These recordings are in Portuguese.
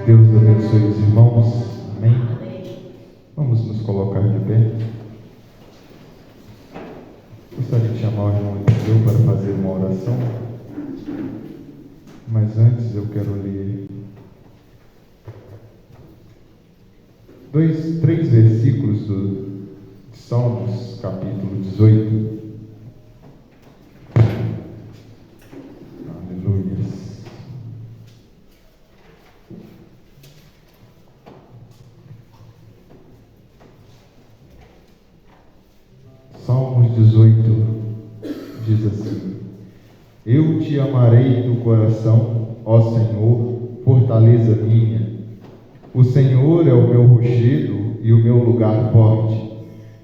Deus abençoe os irmãos. Amém? Vamos nos colocar de pé. Gostaria de chamar o irmão Eliseu para fazer uma oração. Mas antes eu quero ler três versículos de Salmos, capítulo 18. Salmos 18 diz assim: Eu te amarei do coração, ó Senhor, fortaleza minha. O Senhor é o meu rochedo e o meu lugar forte,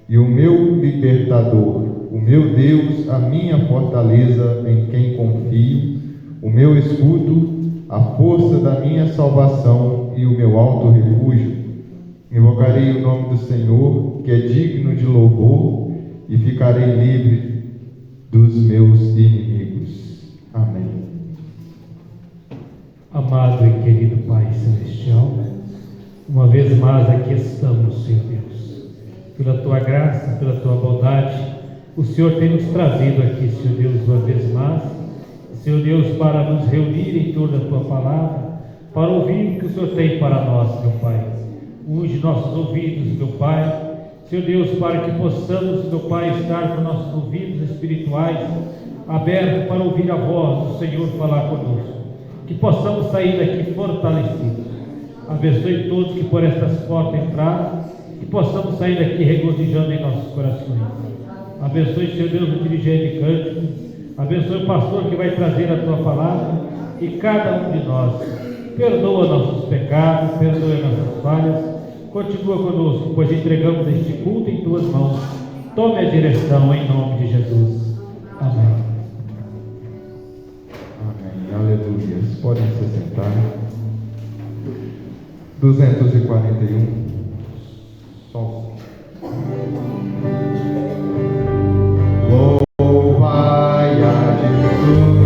e o meu libertador, o meu Deus, a minha fortaleza em quem confio, o meu escudo, a força da minha salvação e o meu alto refúgio. Invocarei o nome do Senhor, que é digno de louvor, e ficarei livre dos meus inimigos. Amém. Amado e querido Pai Celestial, uma vez mais aqui estamos, Senhor Deus. Pela Tua graça, pela Tua bondade, o Senhor tem nos trazido aqui, Senhor Deus, uma vez mais, Senhor Deus, para nos reunir em torno da Tua palavra, para ouvir o que o Senhor tem para nós, meu Pai. Unge nossos ouvidos, meu Pai, Senhor Deus, para que possamos, meu Pai, estar com nossos ouvidos espirituais abertos para ouvir a voz do Senhor falar conosco. Que possamos sair daqui fortalecidos. Abençoe todos que por estas portas entraram, que possamos sair daqui regozijando em nossos corações. Abençoe, Senhor Deus, o dirigente de cântico. Abençoe o pastor que vai trazer a Tua palavra e cada um de nós. Perdoa nossos pecados, perdoa nossas falhas. Continua conosco, pois entregamos este culto em Tuas mãos. Tome a direção em nome de Jesus. Amém. Amém. Aleluia. Podem se sentar. 241. Sol. Louvai a Jesus.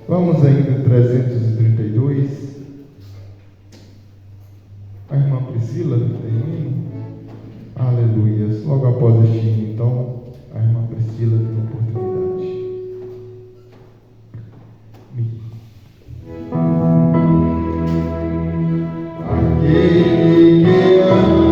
Vamos ainda 332. A irmã Priscila tem um hino. Aleluia. Logo após este hino, então, a irmã Priscila tem uma oportunidade. Aquele que ama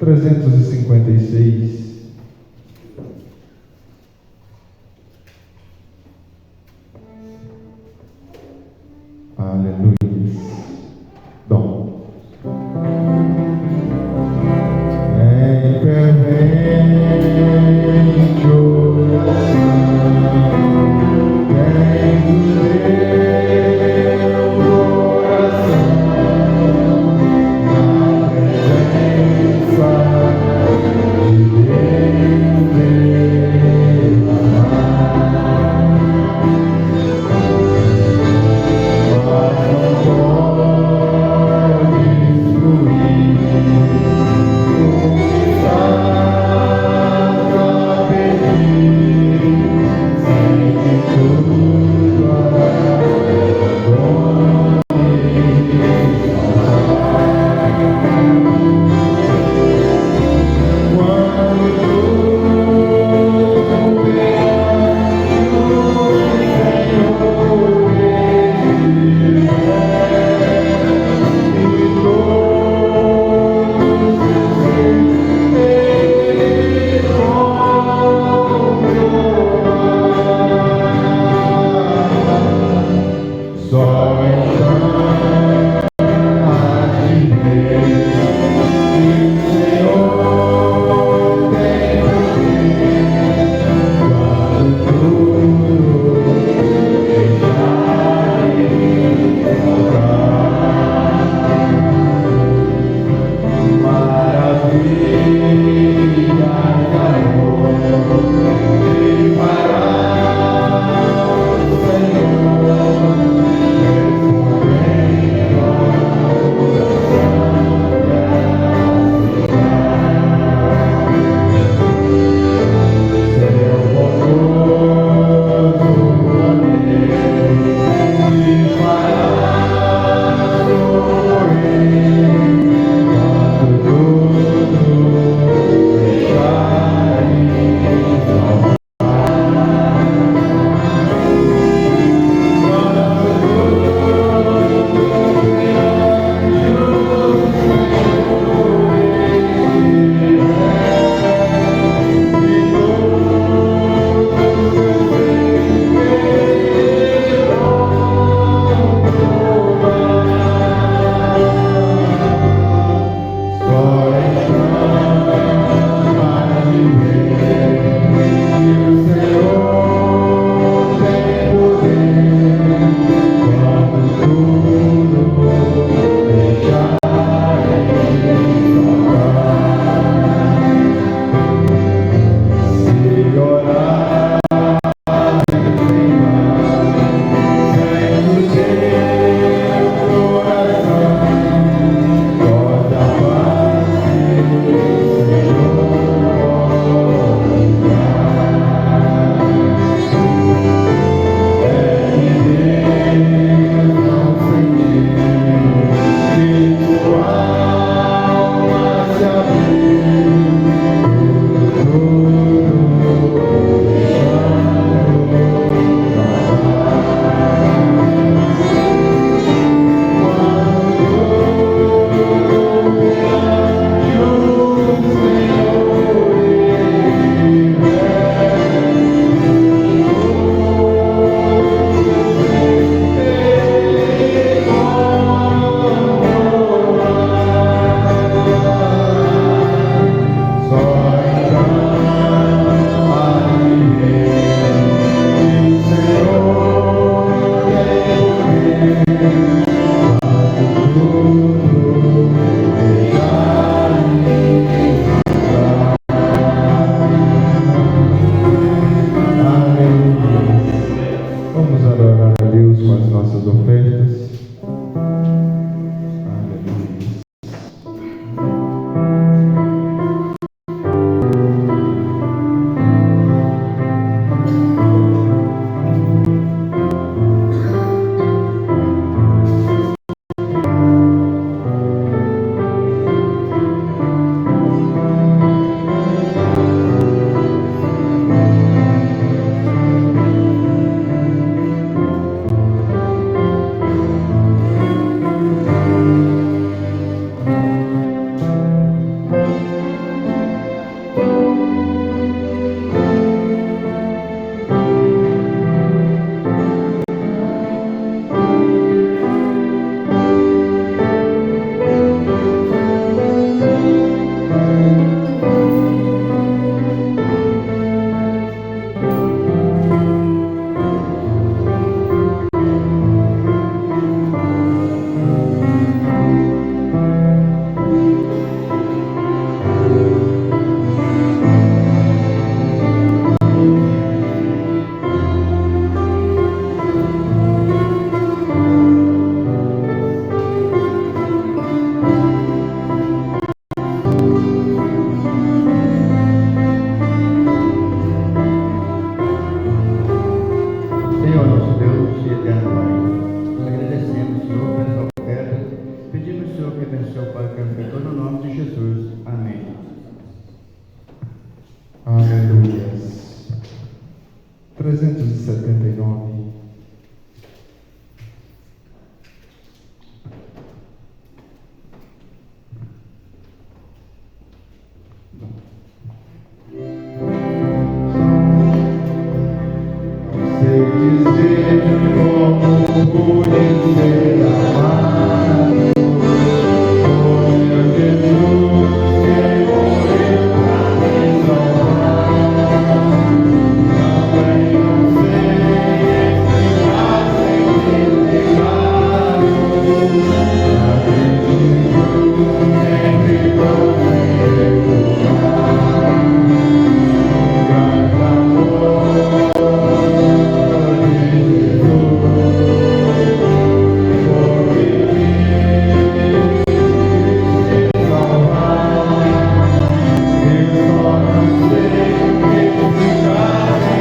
356. Aleluia. Dom. Em fervente oração, vem do teu coração, na presença de Deus. 279. Sei dizer como pude ser amado por meu Jesus, que morreu pra me salvar. Também não sei explicar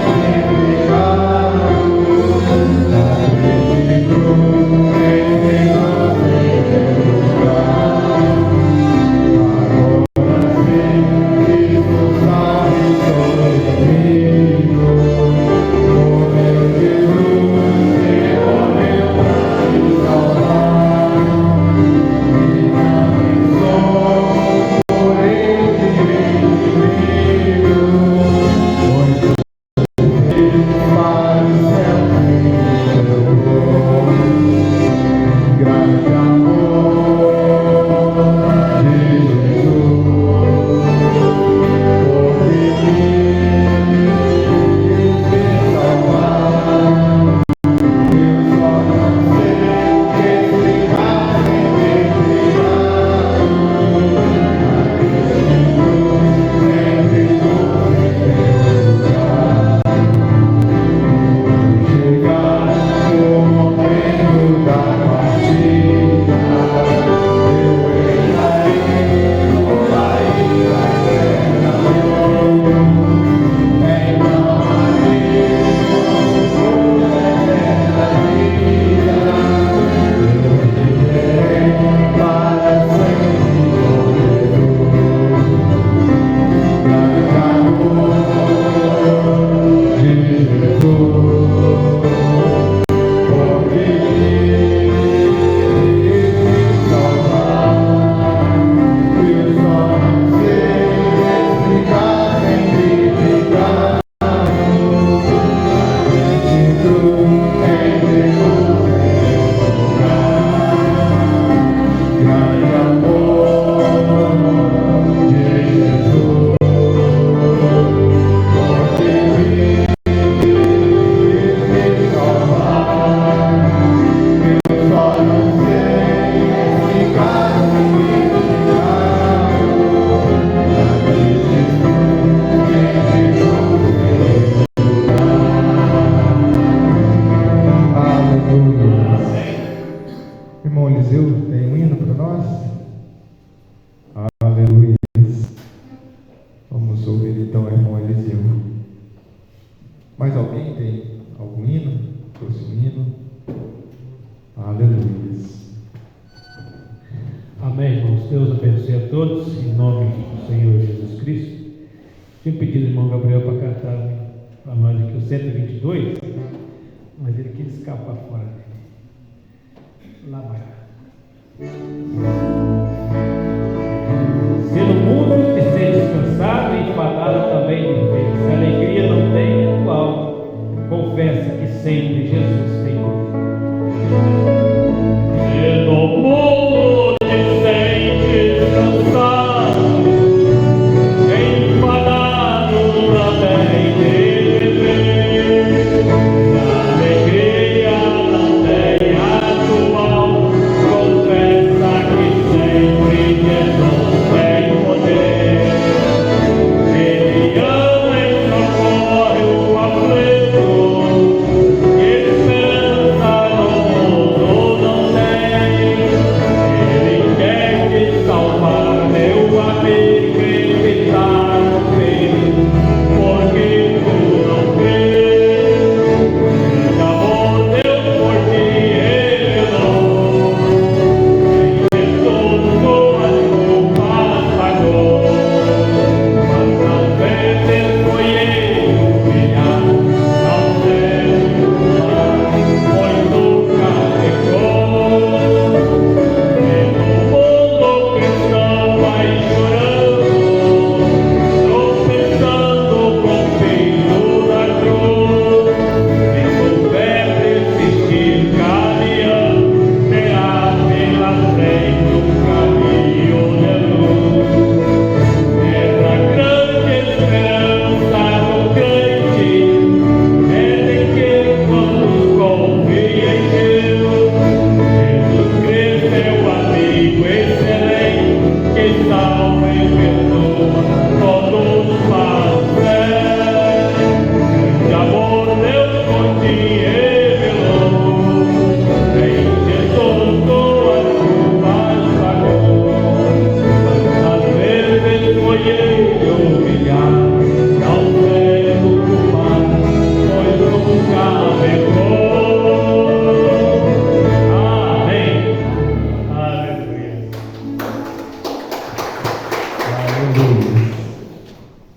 sem pecado. A Jesus sempre vou me recordar. Grande amor. Irmão Eliseu, tem um hino para nós? Aleluia. Vamos ouvir então, irmão Eliseu. Mais alguém tem algum hino? Trouxe um hino? Aleluia. Amém, irmãos. Deus abençoe a todos, em nome do Senhor Jesus Cristo. Tinha pedido ao irmão Gabriel para cantar para nós aqui o 122, mas ele quis escapar fora. Lá vai. Se no mundo te ser descansado e enfadado também de vez, se a alegria não tem a tua alma, confessa que sempre Jesus tem poder. Se no mundo te sentes cansado, enfadado também de viver, se a alegria não tem a tua alma, confessa que sempre Jesus tem poder.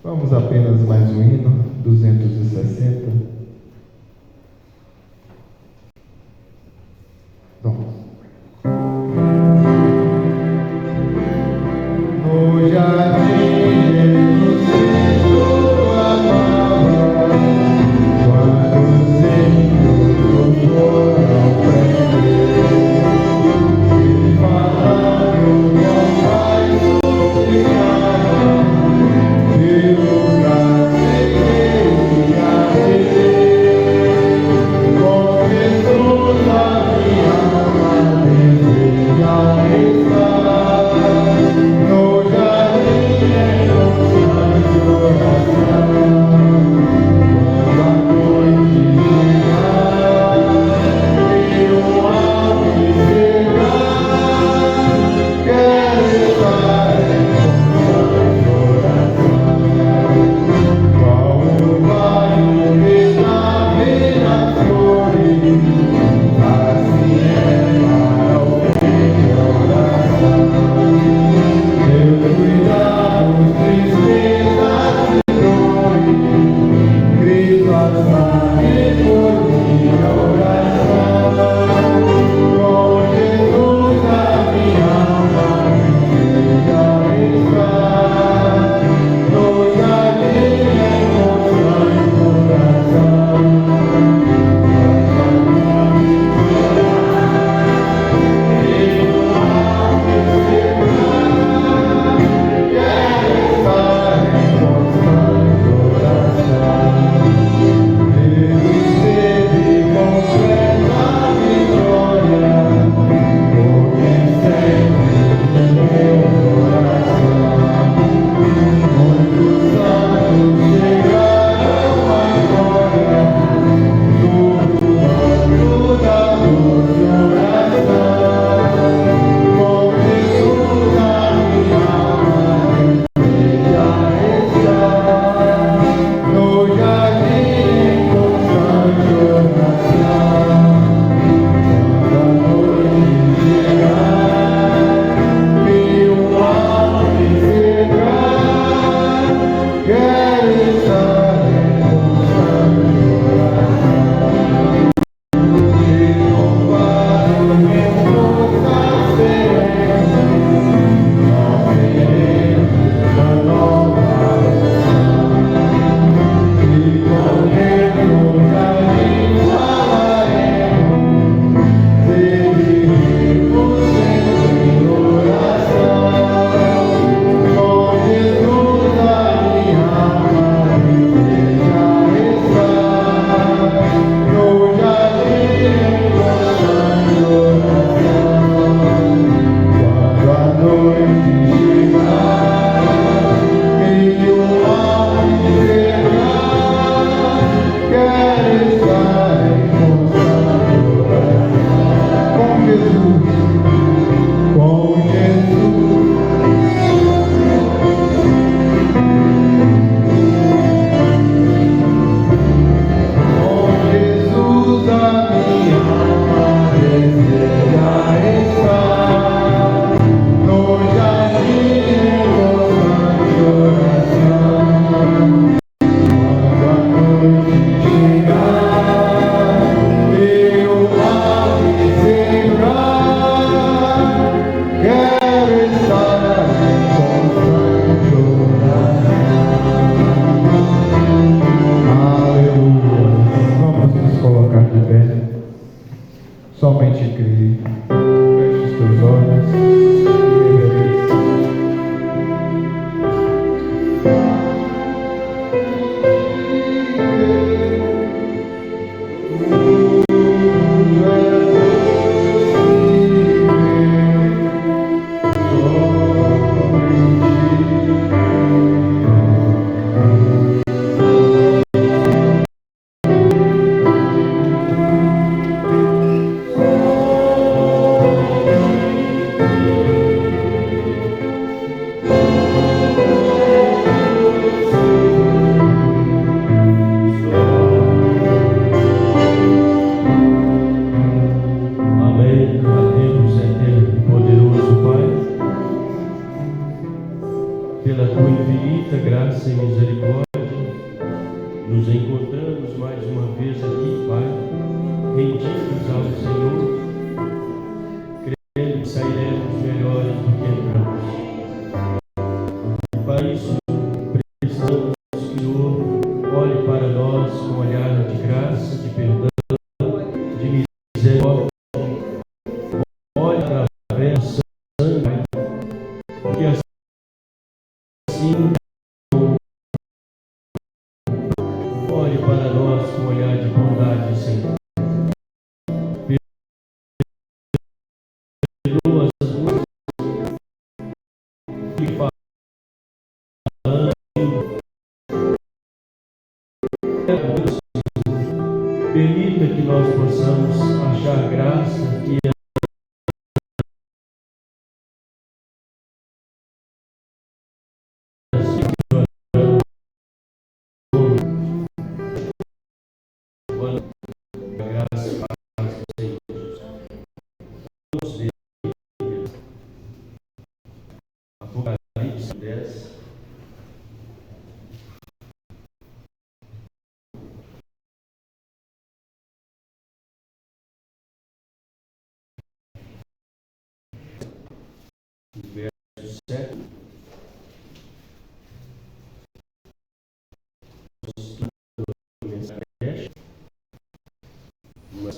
Vamos apenas mais um hino, 260. No jardim infinita graça e misericórdia, nos encontramos mais uma vez aqui, Pai, rendidos ao Senhor, crendo que sairemos melhores do que entramos. E para isso, precisamos que o Senhor olhe para nós com um olhar de graça, de perdão, de misericórdia, olhe através do sangue, e assim olhe para nós com um olhar de bondade, Senhor. Perdoa as coisas que falamos, permita que nós possamos achar graça e graça para o Senhor. Vamos ler Apocalipse 10. Verso 7. Uma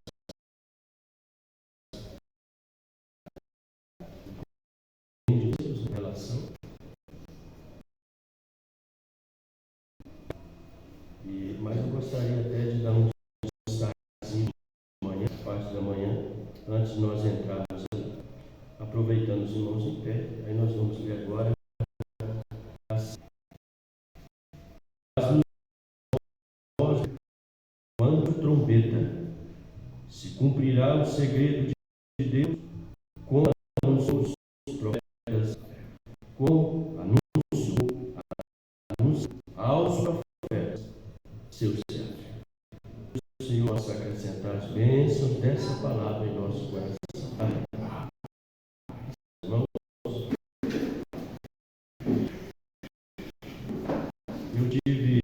relação. Mas eu gostaria até de dar um destaquezinho de manhã, parte da manhã, antes de nós entrarmos ali. Aproveitando os irmãos em pé, aí nós vamos ver agora quando trombeta se cumprirá o segredo de Deus, como anunciou os profetas, como anunciou aos profetas, seus servos. O Senhor possa acrescentar as bênçãos dessa palavra em nosso coração. Amém. Irmãos, eu tive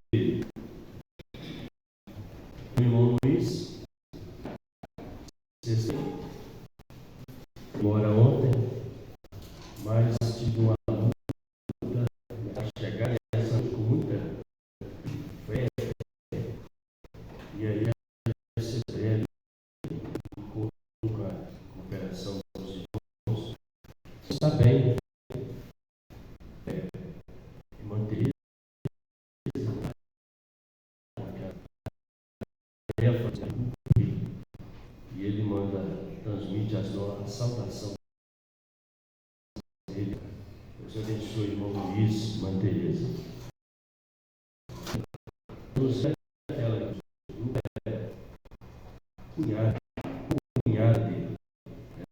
o irmão Luiz, embora ontem, mas tive uma luta para chegar nessa com muita fé, e aí esse breve com a cooperação dos irmãos está bem, manter e ele manda, transmite a saudação dele. Deus abençoe, irmão Luiz, irmã Tereza. Ela é cunhada dele.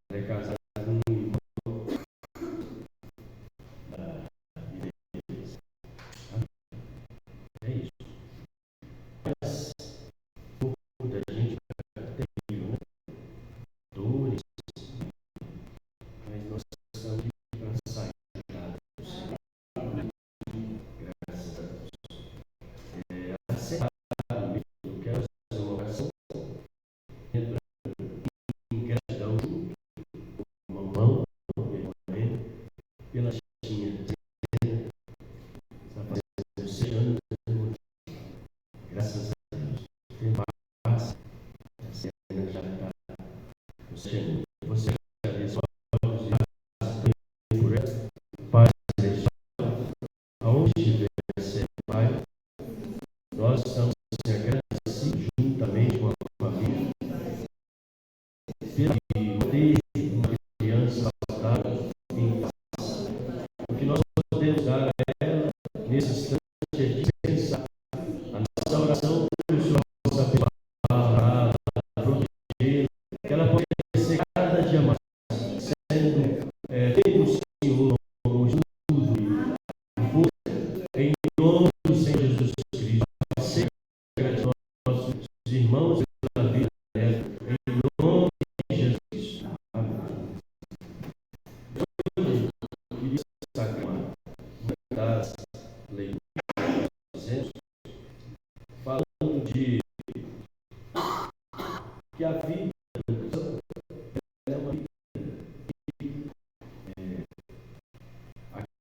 Ela é casada com um irmão da igreja. É isso. Mas muita gente tem filho, né? Dores, mas nós estamos aqui para sair da casa do Senhor. Graças a Deus. Eu quero fazer uma oração. falando de que a vida é uma vida.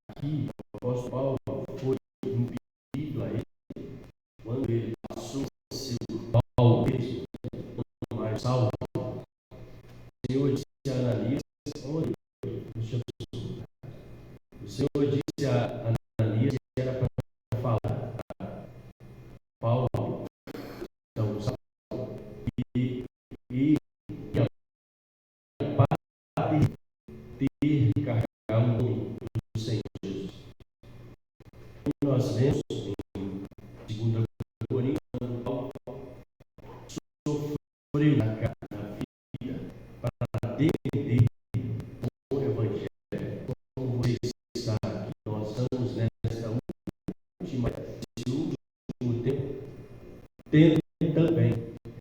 Aqui, o apóstolo Paulo foi impedido a ele, quando ele passou a ser Paulo mesmo, não mais Saulo. O Senhor disse a Ananias, olha, o Senhor disse a Ananias que era para falar a Paulo, então, e para ter carregar o nome do Senhor Jesus. E nós vemos em 2 Coríntios, Paulo sofreu na vida para defender o Evangelho. Como você está aqui, nós estamos nesta nesse último tempo, tendo também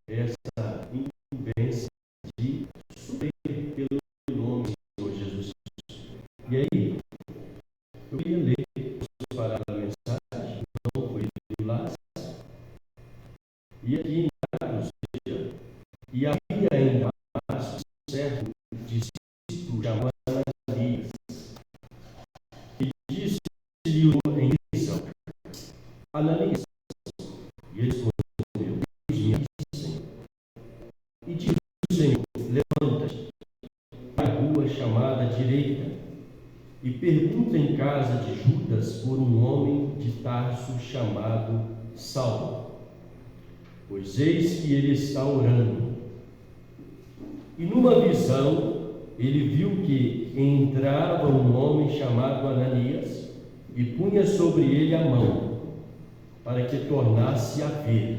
essa incumbência de sofrer pelo nome do Senhor Jesus. E aí, eu queria ler para a mensagem, não foi do Lázaro, e aqui ou seja, e havia em Damasco um certo discípulo chamado Ananias, e disse-lhe em visão, Ananias, e ele respondeu, eis-me aqui, Senhor. E disse o Senhor, levanta-te, vai à rua chamada direita, e pergunta em casa de Judas por um homem de Tarso chamado Saulo, pois eis que ele está orando. E numa visão ele viu que entrava um homem chamado Ananias e punha sobre ele a mão, para que tornasse a ver.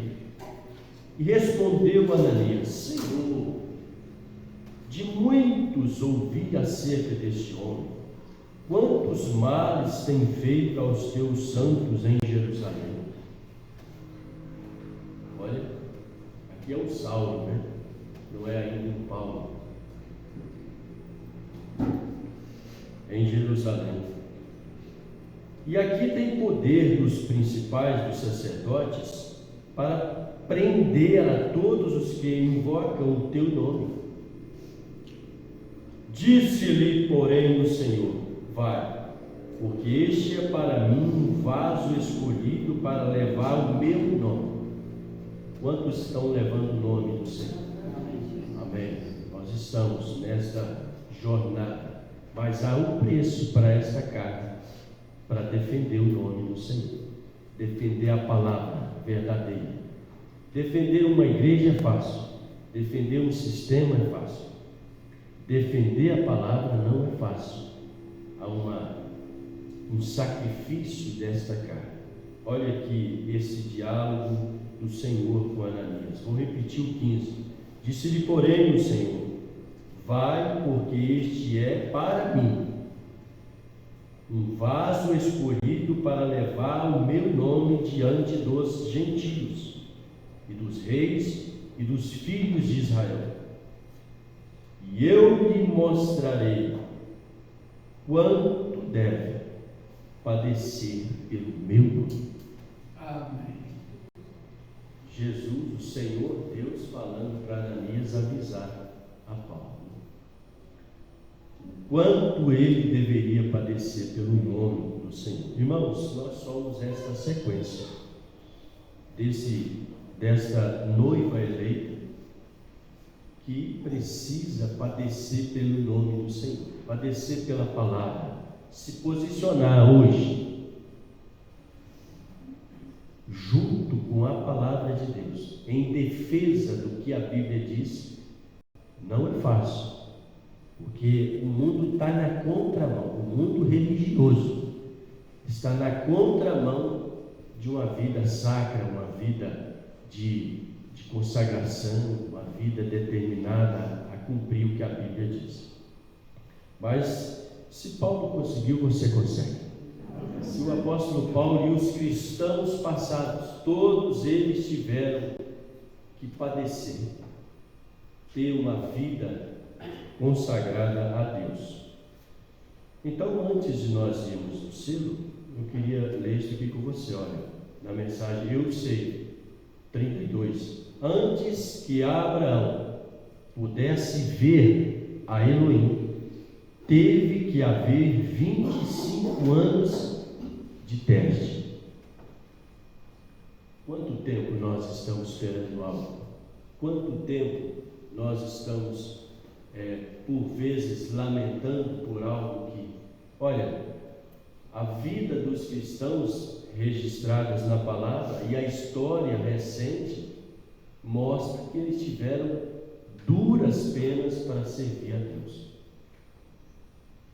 E respondeu Ananias, Senhor, de muitos ouvi acerca deste homem, quantos males tem feito aos teus santos em Jerusalém. Olha, aqui é o Saulo, né? Não é ainda o Paulo. Em Jerusalém. E aqui tem poder dos principais dos sacerdotes para prender a todos os que invocam o teu nome. Disse-lhe, porém, o Senhor, vai, porque este é para mim um vaso escolhido para levar o meu nome. Quantos estão levando o nome do Senhor? Amém. Nós estamos nesta jornada, mas há um preço para esta carta, para defender o nome do Senhor, defender a palavra verdadeira. Defender uma igreja é fácil, defender um sistema é fácil, defender a palavra não é fácil. Há um sacrifício desta carta. Olha aqui esse diálogo do Senhor com Ananias. Vou repetir o 15. Disse-lhe, porém, o Senhor, vai, porque este é para mim um vaso escolhido para levar o meu nome diante dos gentios e dos reis e dos filhos de Israel. E eu lhe mostrarei quanto deve padecer pelo meu nome. Amém. Jesus, o Senhor Deus, falando para Ananias avisar a Paulo quanto ele deveria padecer pelo nome do Senhor. Irmãos, nós somos esta sequência desta noiva eleita que precisa padecer pelo nome do Senhor, padecer pela palavra, se posicionar hoje junto com a palavra de Deus, em defesa do que a Bíblia diz. Não é fácil, porque o mundo está na contramão, o mundo religioso está na contramão de uma vida sacra, uma vida de consagração, uma vida determinada a cumprir o que a Bíblia diz. Mas se Paulo conseguiu, você consegue. Se o apóstolo Paulo e os cristãos passados, todos eles tiveram que padecer, ter uma vida consagrada a Deus. Então, antes de nós irmos no selo, eu queria ler isso aqui com você. Olha, na mensagem, eu sei 32. Antes que Abraão pudesse ver a Elohim, teve que haver 25 anos de teste. Quanto tempo nós estamos esperando algo? Quanto tempo nós estamos, por vezes, lamentando por algo que... Olha, a vida dos cristãos registradas na palavra e a história recente mostra que eles tiveram duras penas para servir a Deus.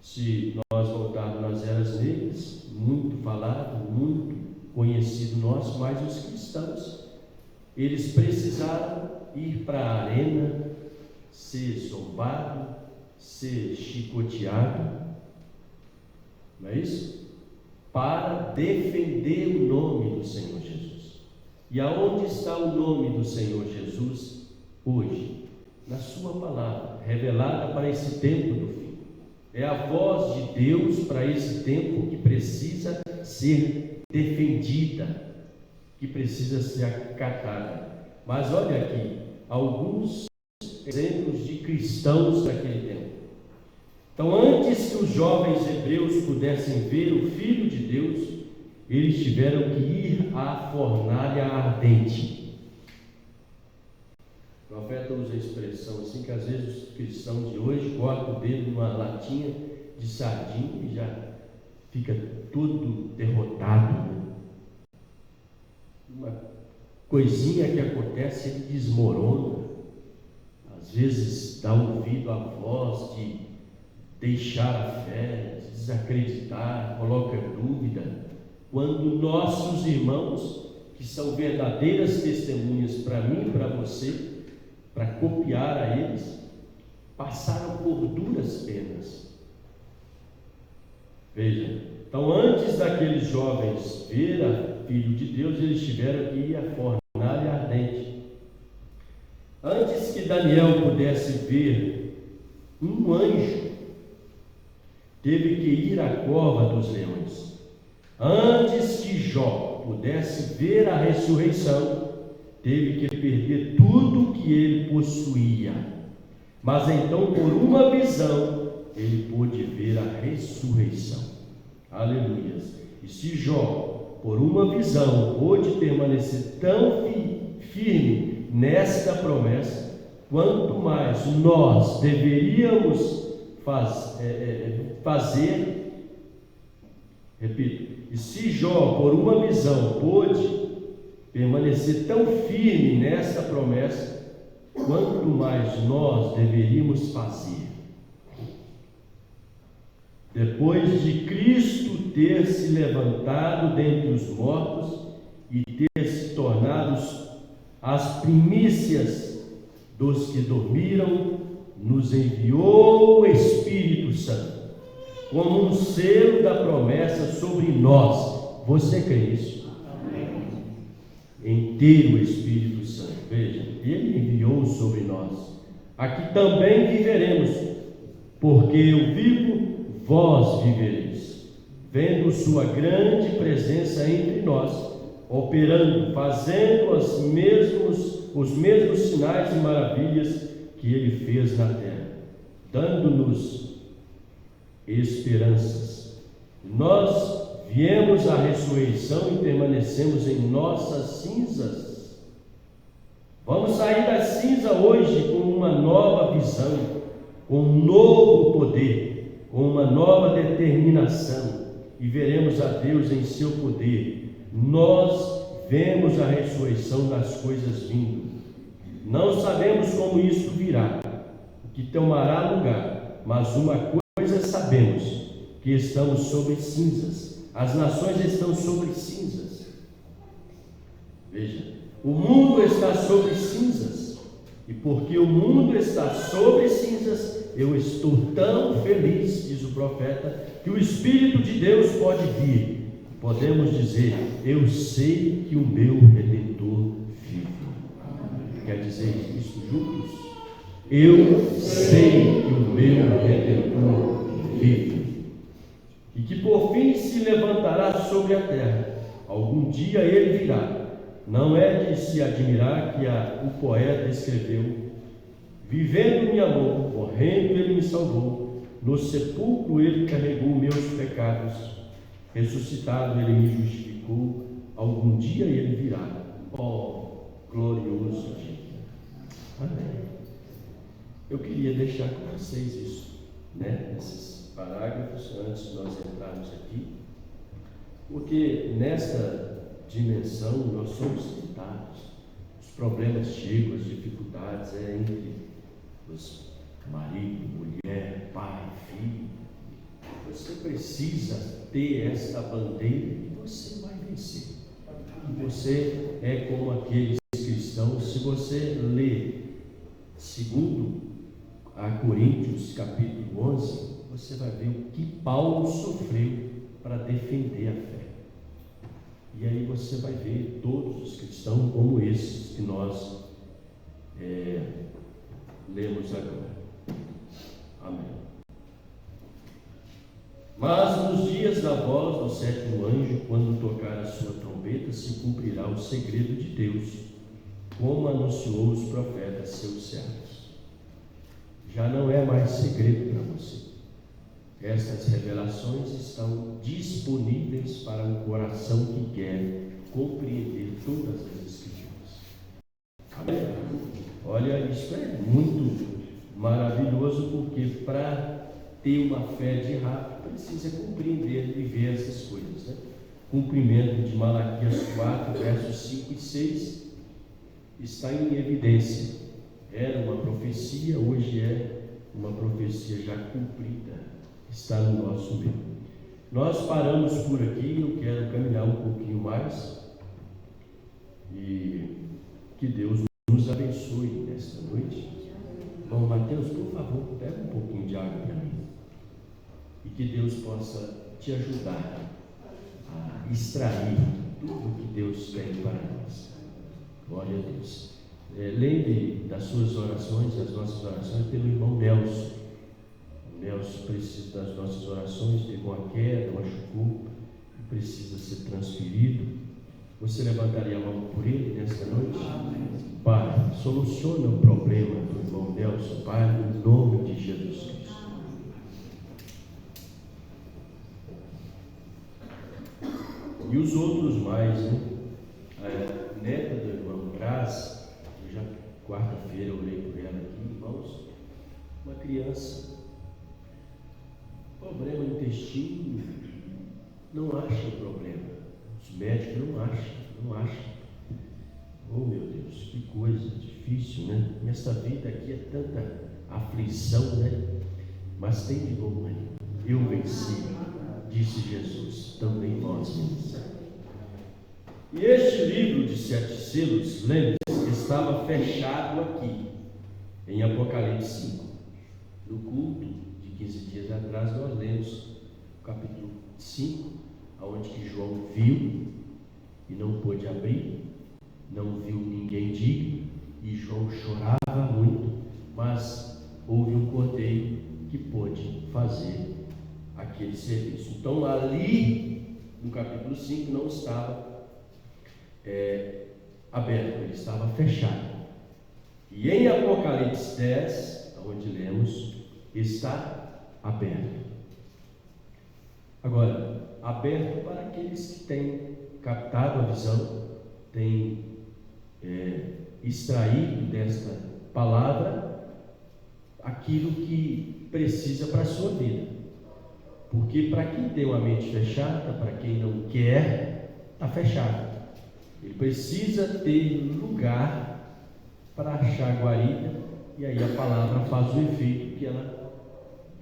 Se nós voltarmos nas eras negras, muito falado, muito conhecido nosso, mas os cristãos, eles precisaram ir para a arena, ser zombado, ser chicoteado, não é isso? Para defender o nome do Senhor Jesus. E aonde está o nome do Senhor Jesus hoje? Na sua palavra, revelada para esse tempo do fim. É a voz de Deus para esse tempo que precisa ser defendida, que precisa ser acatada. Mas olha aqui, alguns exemplos de cristãos daquele tempo. Então, antes que os jovens hebreus pudessem ver o Filho de Deus, eles tiveram que ir à fornalha ardente. O profeta usa a expressão assim, que às vezes os cristãos de hoje cortam o dedo numa latinha de sardinha e já fica todo derrotado, né? Uma coisinha que acontece, ele desmorona. Às vezes dá ouvido à voz de deixar a fé, de desacreditar, coloca dúvida, quando nossos irmãos, que são verdadeiras testemunhas para mim e para você, para copiar a eles, passaram por duras penas. Veja, então antes daqueles jovens ver a Filho de Deus, eles tiveram que ir à fornalha ardente. Antes que Daniel pudesse ver um anjo, teve que ir à cova dos leões. Antes que Jó pudesse ver a ressurreição, teve que perder tudo que ele possuía. Mas então, por uma visão, ele pôde ver a ressurreição. Aleluia. E se Jó, por uma visão, pôde permanecer tão firme nesta promessa, quanto mais nós deveríamos fazer, repito, e se Jó, por uma visão, pôde permanecer tão firme nesta promessa, quanto mais nós deveríamos fazer. Depois de Cristo ter se levantado dentre os mortos e ter se tornado as primícias dos que dormiram, nos enviou o Espírito Santo, como um selo da promessa sobre nós. Você crê nisso? Amém. Inteiro o Espírito Santo. Veja, Ele enviou sobre nós. Aqui também viveremos, porque eu vivo, vós vivereis. Vendo sua grande presença entre nós, operando, fazendo os mesmos sinais e maravilhas que Ele fez na terra, dando-nos esperanças. Nós viemos à ressurreição e permanecemos em nossas cinzas. Vamos sair da cinza hoje com uma nova visão, com um novo poder, com uma nova determinação, e veremos a Deus em seu poder. Nós vemos a ressurreição das coisas vindo. Não sabemos como isso virá, o que tomará lugar, mas uma coisa sabemos, que estamos sobre cinzas. As nações estão sobre cinzas. Veja, o mundo está sobre cinzas, e porque o mundo está sobre cinzas, eu estou tão feliz, diz o profeta, que o Espírito de Deus pode vir. Podemos dizer, eu sei que o meu Redentor vive. Quer dizer isso juntos? Eu sei que o meu Redentor vive, e que por fim se levantará sobre a terra. Algum dia ele virá, Não é de se admirar que o poeta escreveu: vivendo me amou, morrendo ele me salvou, no sepulcro ele carregou meus pecados, ressuscitado ele me justificou, algum dia ele virá, ó glorioso dia. Amém. Eu queria deixar com vocês isso, nesses parágrafos, antes de nós entrarmos aqui, porque nesta dimensão nós somos tentados, os problemas chegam, as dificuldades entre os marido, mulher, pai, filho. Você precisa ter esta bandeira e você vai vencer. Você é como aqueles cristãos. Se você ler segundo a Coríntios capítulo 11, você vai ver o que Paulo sofreu para defender a fé. E aí você vai ver todos os cristãos como esses que nós lemos agora. Amém. Mas nos dias da voz do sétimo anjo, quando tocar a sua trombeta, se cumprirá o segredo de Deus, como anunciou os profetas seus servos. Já não é mais segredo para você. Estas revelações estão disponíveis para um coração que quer compreender todas as Escrituras. Amém? Olha, isso é muito maravilhoso, porque para ter uma fé de rápido precisa compreender e ver essas coisas, né? Cumprimento de Malaquias 4, versos 5 e 6 está em evidência. Era uma profecia, hoje é uma profecia já cumprida, está no nosso meio. Nós paramos por aqui. Eu quero caminhar um pouquinho mais e que Deus nos abençoe nesta noite. Bom, Mateus, por favor, pega um pouquinho de água para mim. E que Deus possa te ajudar a extrair tudo que Deus tem para nós. Glória a Deus. Lembre das suas orações, das nossas orações, pelo irmão Nelson. O Nelson precisa das nossas orações, teve uma queda, machucou, precisa ser transferido. Você levantaria a mão por ele nesta noite? Pai, soluciona o problema do irmão Nelson, Pai, no nome de Jesus Cristo. E os outros mais, né? A neta do irmão Braz, já quarta-feira eu orei por ela aqui, irmãos, uma criança, problema no intestino, não acha o problema, os médicos não acham. Oh meu Deus, que coisa difícil, né? Nessa vida aqui é tanta aflição, né? Mas tem de bom, né? Eu venci, disse Jesus, também vós vencemos. E este livro de 7 selos, lembre-se, estava fechado aqui, em Apocalipse 5. No culto de 15 dias atrás, nós lemos o capítulo 5, onde que João viu e não pôde abrir, não viu ninguém digno, e João chorava muito, mas houve um cordeiro que pôde fazer aquele serviço. Então ali no capítulo 5 não estava aberto, ele estava fechado. E em Apocalipse 10, onde lemos, está aberto. Agora, aberto para aqueles que têm captado a visão, têm extraído desta palavra aquilo que precisa para a sua vida. Porque para quem tem uma mente fechada, para quem não quer, está fechado. Ele precisa ter lugar para achar guarida, e aí a palavra faz o efeito que ela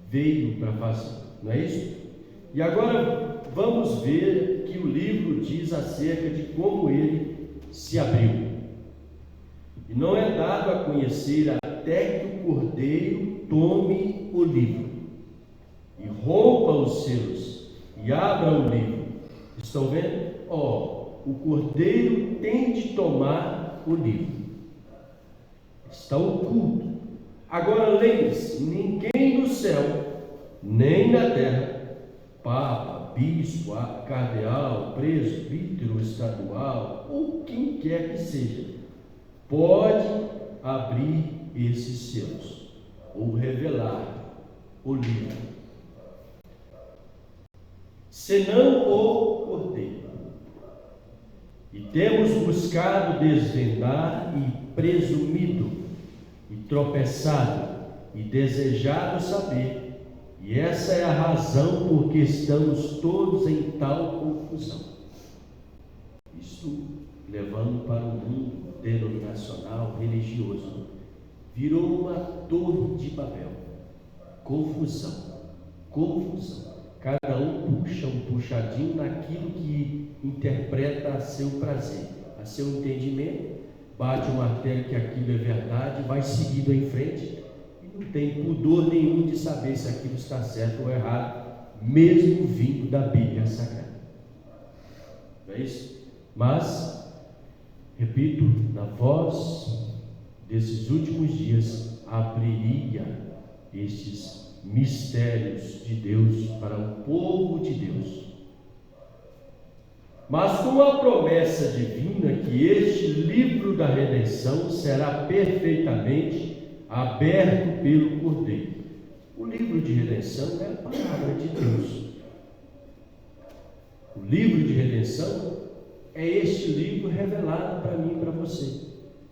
veio para fazer, não é isso? E agora vamos ver que o livro diz acerca de como ele se abriu. E não é dado a conhecer até que o cordeiro tome o livro e rompa os selos e abra o livro. Estão vendo? O cordeiro tem de tomar o livro. Está oculto. Agora lembre-se, ninguém no céu, nem na terra, Papa, bispo, a cardeal, presbítero estadual, ou quem quer que seja, pode abrir esses selos, ou revelar o livro, senão o cordeiro. E temos buscado desvendar e presumido, e tropeçado, e desejado saber, e essa é a razão por que estamos todos em tal confusão. Isto levando para o mundo denominacional, religioso, virou uma torre de Babel. Confusão. Cada um puxa um puxadinho naquilo que interpreta a seu prazer, a seu entendimento, bate o martelo que aquilo é verdade, vai seguindo em frente, e não tem pudor nenhum de saber se aquilo está certo ou errado, mesmo vindo da Bíblia Sagrada. Não é isso? Mas, repito, na voz desses últimos dias, abriria estes mistérios de Deus para o povo de Deus. Mas com a promessa divina que este livro da redenção será perfeitamente aberto pelo Cordeiro. O livro de redenção é a palavra de Deus. O livro de redenção é este livro revelado para mim e para você.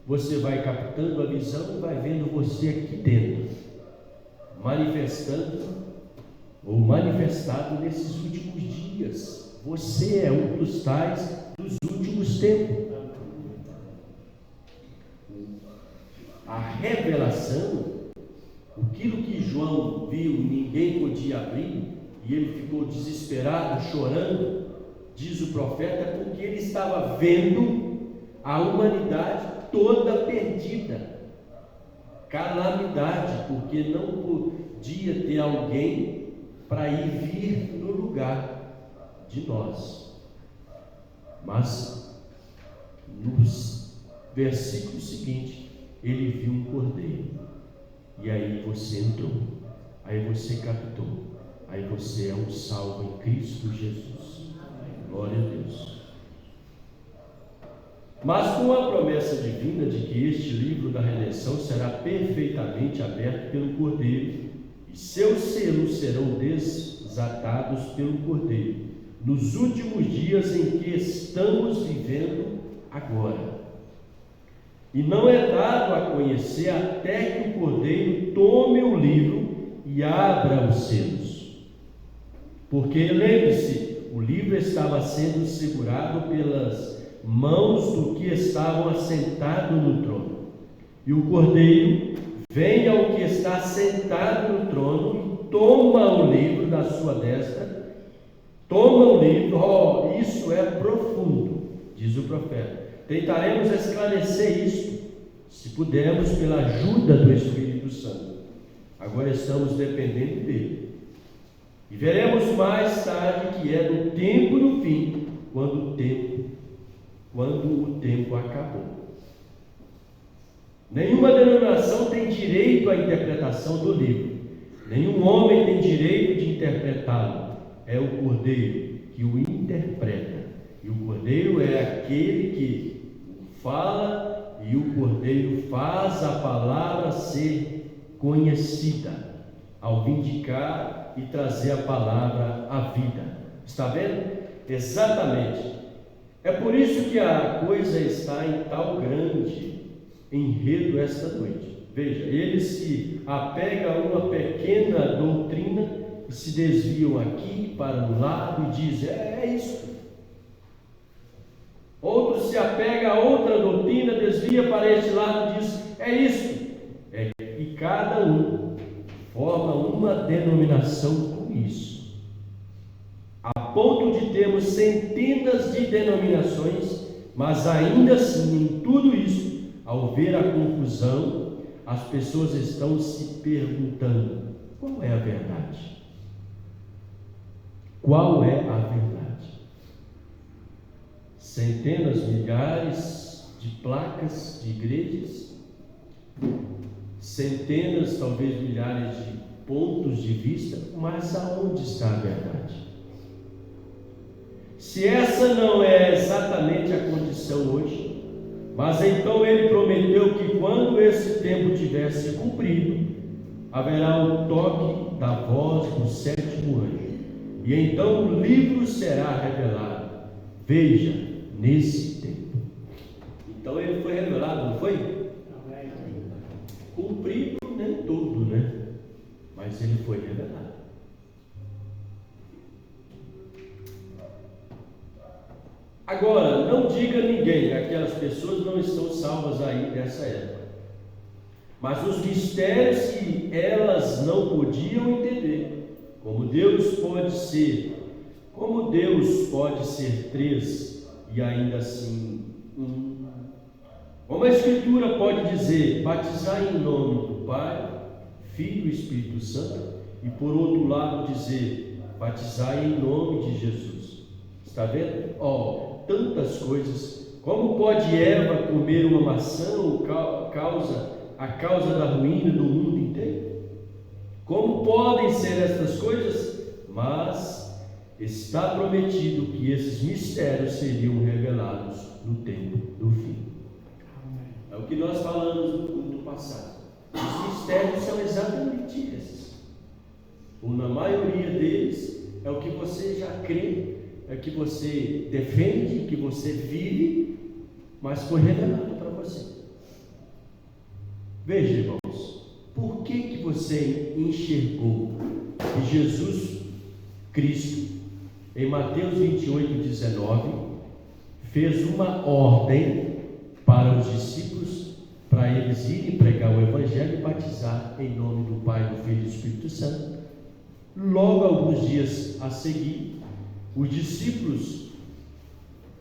Você vai captando a visão e vai vendo você aqui dentro, manifestando ou manifestado nesses últimos dias. Você é um dos tais dos últimos tempos. A revelação, aquilo que João viu, ninguém podia abrir, e ele ficou desesperado, chorando, diz o profeta, porque ele estava vendo a humanidade toda perdida, calamidade, porque não podia ter alguém para ir vir no lugar de nós. Mas no versículo seguinte, ele viu um cordeiro, e aí você entrou, aí você captou, aí você é um salvo em Cristo Jesus. Glória a Deus. Mas com a promessa divina de que este livro da redenção será perfeitamente aberto pelo Cordeiro, e seus selos serão desatados pelo Cordeiro, nos últimos dias em que estamos vivendo agora. E não é dado a conhecer até que o Cordeiro tome o livro e abra os selos. Porque, lembre-se, o livro estava sendo segurado pelas mãos do que estavam assentados no trono. E o Cordeiro vem ao que está sentado no trono e toma o livro da sua destra, toma o livro. Isso é profundo, diz o profeta. Tentaremos esclarecer isso, se pudermos, pela ajuda do Espírito Santo. Agora estamos dependendo dele. E veremos mais tarde que é no tempo do fim, quando o tempo acabou. Nenhuma denominação tem direito à interpretação do livro. Nenhum homem tem direito de interpretá-lo. É o Cordeiro que o interpreta. E o Cordeiro é aquele que fala, e o Cordeiro faz a palavra ser conhecida, ao vindicar e trazer a palavra à vida. Está vendo? Exatamente. É por isso que a coisa está em tal grande enredo esta noite. Veja, eles se apegam a uma pequena doutrina e se desviam aqui para um lado e dizem, é isso. Outros se apegam a outra doutrina, desvia para este lado e diz, é isso. E cada um forma uma denominação com isso, a ponto de termos centenas de denominações, mas ainda assim, em tudo isso, ao ver a confusão, as pessoas estão se perguntando, qual é a verdade? Qual é a verdade? Centenas, milhares de placas de igrejas, centenas, talvez milhares de pontos de vista, mas aonde está a verdade? se essa não é exatamente a condição hoje, mas então ele prometeu que quando esse tempo tivesse cumprido, haverá o toque da voz do sétimo anjo, e então o livro será revelado. Veja, nesse tempo. Então ele foi revelado, não foi? Cumprido nem todo, né? Mas ele foi revelado. Agora, não diga a ninguém, aquelas pessoas não estão salvas aí dessa época, mas os mistérios que elas não podiam entender, como Deus pode ser três e ainda assim um, como a Escritura pode dizer, batizar em nome do Pai, Filho e Espírito Santo, e por outro lado dizer, batizar em nome de Jesus. Está vendo? Tantas coisas. Como pode Eva comer uma maçã a causa da ruína do mundo inteiro? Como podem ser estas coisas? Mas está prometido que esses mistérios seriam revelados no tempo do fim. É o que nós falamos no passado. Os mistérios são exatamente esses. Ou na maioria deles é o que você já crê, é o que você defende, que você vive, mas foi revelado para você. Veja, irmãos, por que você enxergou que Jesus Cristo, em Mateus 28:19, fez uma ordem para os discípulos, para eles irem pregar o Evangelho e batizar em nome do Pai, do Filho e do Espírito Santo? Logo, alguns dias a seguir, os discípulos,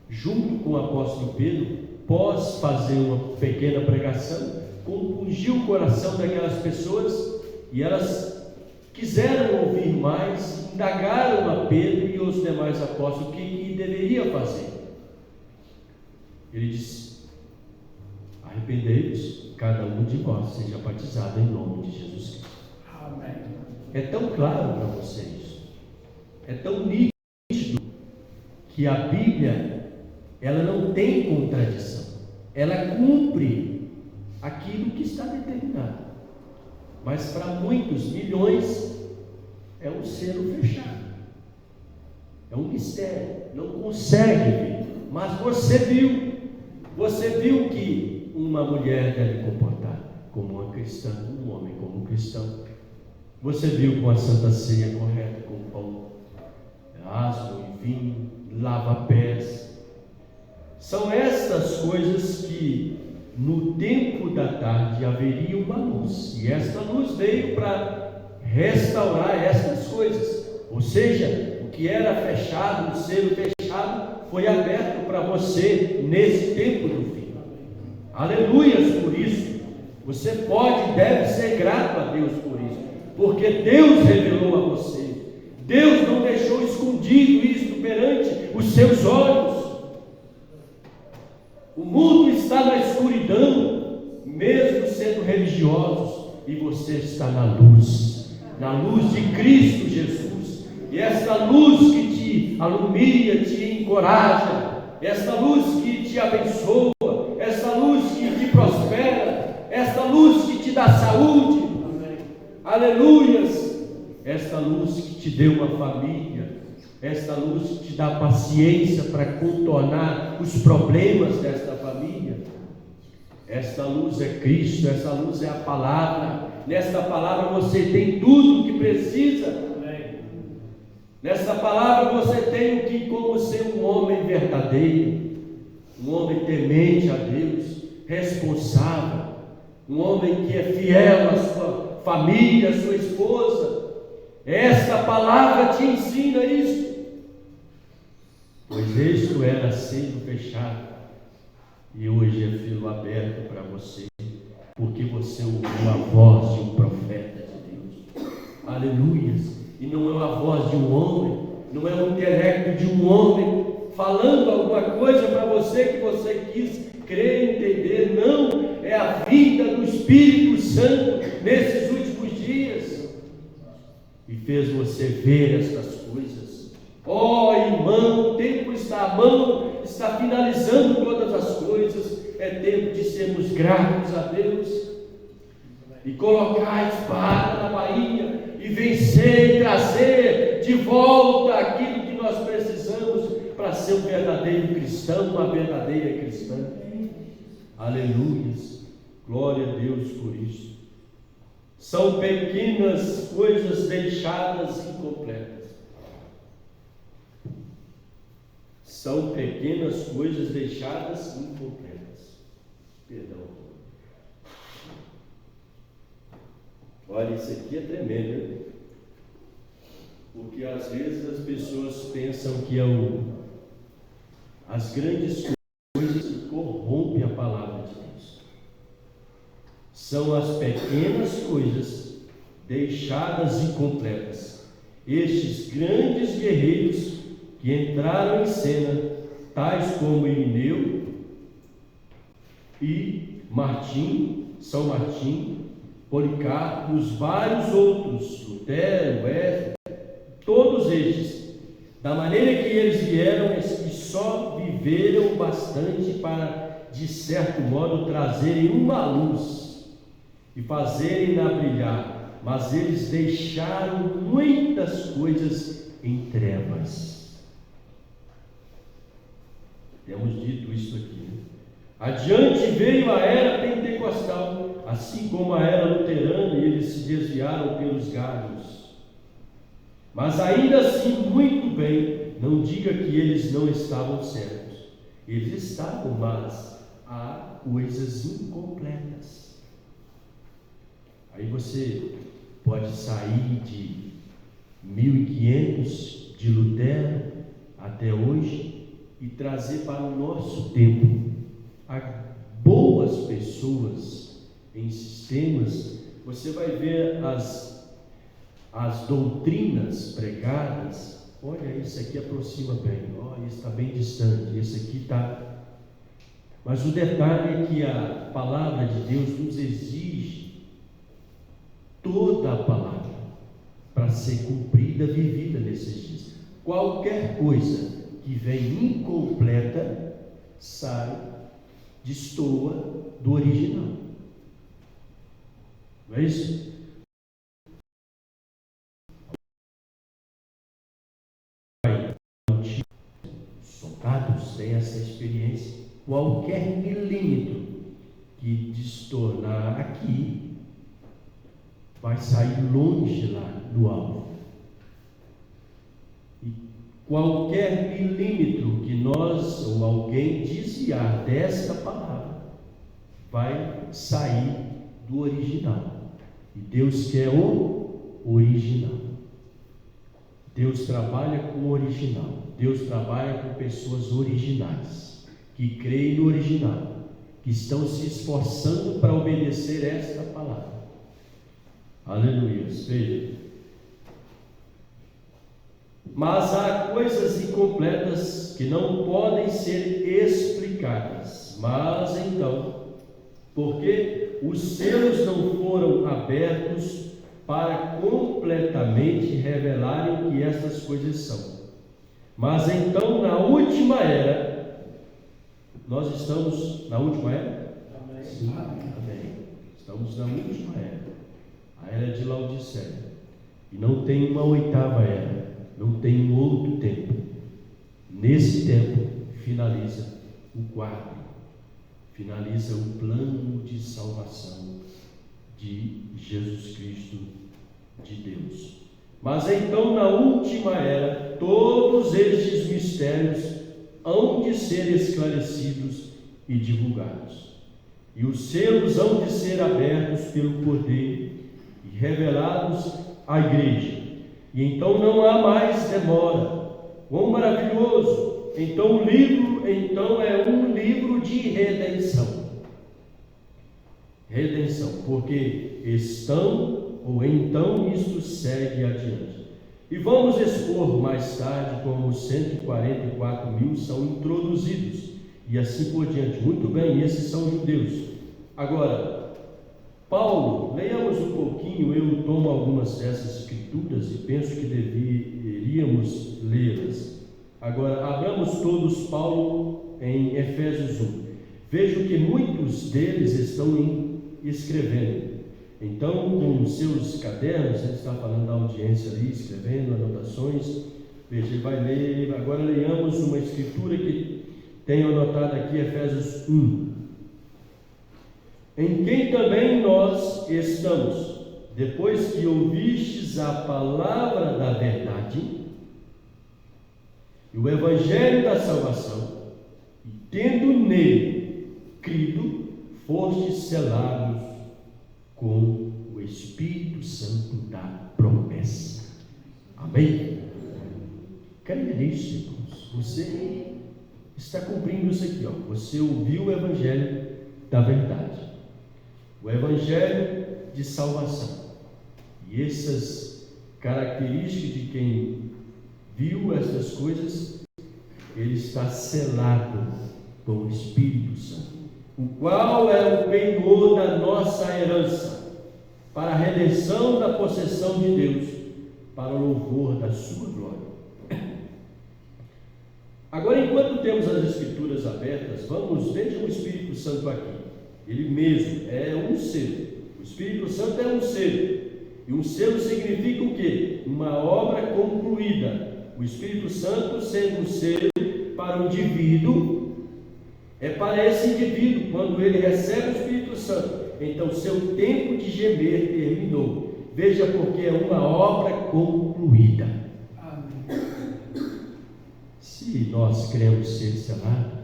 junto com o apóstolo Pedro, após fazer uma pequena pregação, compungiu o coração daquelas pessoas e elas quiseram ouvir mais, indagaram a Pedro e os demais apóstolos o que deveria fazer. Ele disse: arrependei-vos, cada um de vós seja batizado em nome de Jesus Cristo. Amém. É tão claro para vocês, é tão nítido, que a Bíblia, ela não tem contradição, ela cumpre aquilo que está determinado, mas para muitos, milhões, é um selo fechado, é um mistério, não consegue ver. Mas você viu que uma mulher deve comportar como uma cristã, um homem como um cristão. Você viu com a Santa Ceia correta, com o pão, asmo e vinho, lava pés. São estas coisas que no tempo da tarde haveria uma luz, e esta luz veio para restaurar estas coisas. Ou seja, o que era fechado, o selo fechado, foi aberto para você nesse tempo do fim. Aleluias por isso. Você pode e deve ser grato a Deus por isso, porque Deus revelou a você. Deus não deixou escondido isto perante os seus olhos. O mundo está na escuridão, mesmo sendo religiosos, e você está na luz de Cristo Jesus. E esta luz que te alumia, te encoraja, esta luz que te abençoa, esta luz que te prospera, esta luz que te dá saúde, aleluias, esta luz que te deu uma família, esta luz que te dá paciência para contornar os problemas desta família. Esta luz é Cristo, esta luz é a palavra. Nesta palavra você tem tudo o que precisa. Nesta palavra você tem o que, como ser um homem verdadeiro, um homem temente a Deus, responsável, um homem que é fiel à sua família, à sua esposa. Esta palavra te ensina isso. Pois isto era sendo fechado, e hoje é filo aberto para você, porque você ouviu a voz de um profeta de Deus. Aleluias. E não é a voz de um homem, não é o intelecto de um homem falando alguma coisa para você que você quis crer e entender. Não, é a vida do Espírito Santo nesses últimos dias, e fez você ver estas coisas, Ó irmão, o tempo está à mão, está finalizando todas as coisas. É tempo de sermos gratos a Deus e colocar a espada na bainha e vencer e trazer de volta aquilo que nós precisamos para ser um verdadeiro cristão, uma verdadeira cristã. Aleluias, glória a Deus por isso. São pequenas coisas deixadas incompletas. São pequenas coisas deixadas incompletas. Perdão. Olha, isso aqui é tremendo, hein? Porque às vezes as pessoas pensam que as grandes coisas que corrompem a palavra de Deus são as pequenas coisas deixadas incompletas. Estes grandes guerreiros que entraram em cena, tais como Irineu e São Martim, Policarpo e os vários outros, Lutero, Wesley, todos estes, da maneira que eles vieram, e só viveram bastante para, de certo modo, trazerem uma luz e fazerem-na brilhar, mas eles deixaram muitas coisas em trevas. Temos dito isso aqui, né? Adiante veio a era pentecostal, assim como a era luterana, e eles se desviaram pelos galhos. Mas ainda assim, muito bem, não diga que eles não estavam certos. Eles estavam, mas há coisas incompletas. Aí você pode sair de 1500 de Lutero até hoje e trazer para o nosso tempo boas pessoas em sistemas. Você vai ver as doutrinas pregadas. Olha, esse aqui aproxima bem, esse está bem distante, esse aqui está. Mas o detalhe é que a palavra de Deus nos exige toda a palavra para ser cumprida, vivida nesses dias. Qualquer coisa que vem incompleta destoa do original. Não é isso? Os soldados têm essa experiência. Qualquer milímetro que destornar aqui vai sair longe lá do alvo. E qualquer milímetro que nós ou alguém desviar desta palavra vai sair do original. E Deus quer o original. Deus trabalha com o original. Deus trabalha com pessoas originais, que creem no original, que estão se esforçando para obedecer esta palavra. Aleluia. Veja. Mas há coisas incompletas que não podem ser explicadas. Mas então, porque os selos não foram abertos para completamente revelarem o que estas coisas são. Mas então, na última era, nós estamos na última era? Amém. Sim, amém. Estamos na última era, a era de Laodiceia. E não tem uma oitava era, não tem um outro tempo. Nesse tempo, finaliza o quarto, finaliza o plano de salvação de Jesus Cristo, de Deus. Mas então, na última era, todos estes mistérios hão de ser esclarecidos e divulgados, e os selos hão de ser abertos pelo poder e revelados à igreja. E então não há mais demora. Quão maravilhoso! Então o livro é um livro de redenção. Redenção, porque então isto segue adiante. E vamos expor mais tarde como os 144 mil são introduzidos, e assim por diante. Muito bem, esses são judeus. Agora, Paulo, leiamos um pouquinho, eu tomo algumas dessas escrituras e penso que deveríamos lê-las. Agora, abramos todos Paulo em Efésios 1. Vejo que muitos deles estão escrevendo. Então, com seus cadernos, ele está falando da audiência ali, escrevendo anotações. Veja, ele vai ler. Agora leiamos uma escritura que tenho anotado aqui, Efésios 1. Em quem também nós estamos, depois que ouvistes a palavra da verdade e o evangelho da salvação, e tendo nele crido, fostes selados com o Espírito Santo da promessa. Amém? Creia nisso, irmãos. Você está cumprindo isso aqui, ó. Você ouviu o evangelho da verdade, o evangelho de salvação, e essas características de quem viu essas coisas, ele está selado com o Espírito Santo, o qual é o penhor da nossa herança, para a redenção da possessão de Deus, para o louvor da sua glória. Agora, enquanto temos as Escrituras abertas, vejam o Espírito Santo aqui. Ele mesmo é um selo. O Espírito Santo é um selo. E um selo significa o quê? Uma obra concluída. O Espírito Santo sendo um selo para o indivíduo, é para esse indivíduo, quando ele recebe o Espírito Santo, então seu tempo de gemer terminou. Veja, porque é uma obra concluída. Amém. Se nós queremos ser selados,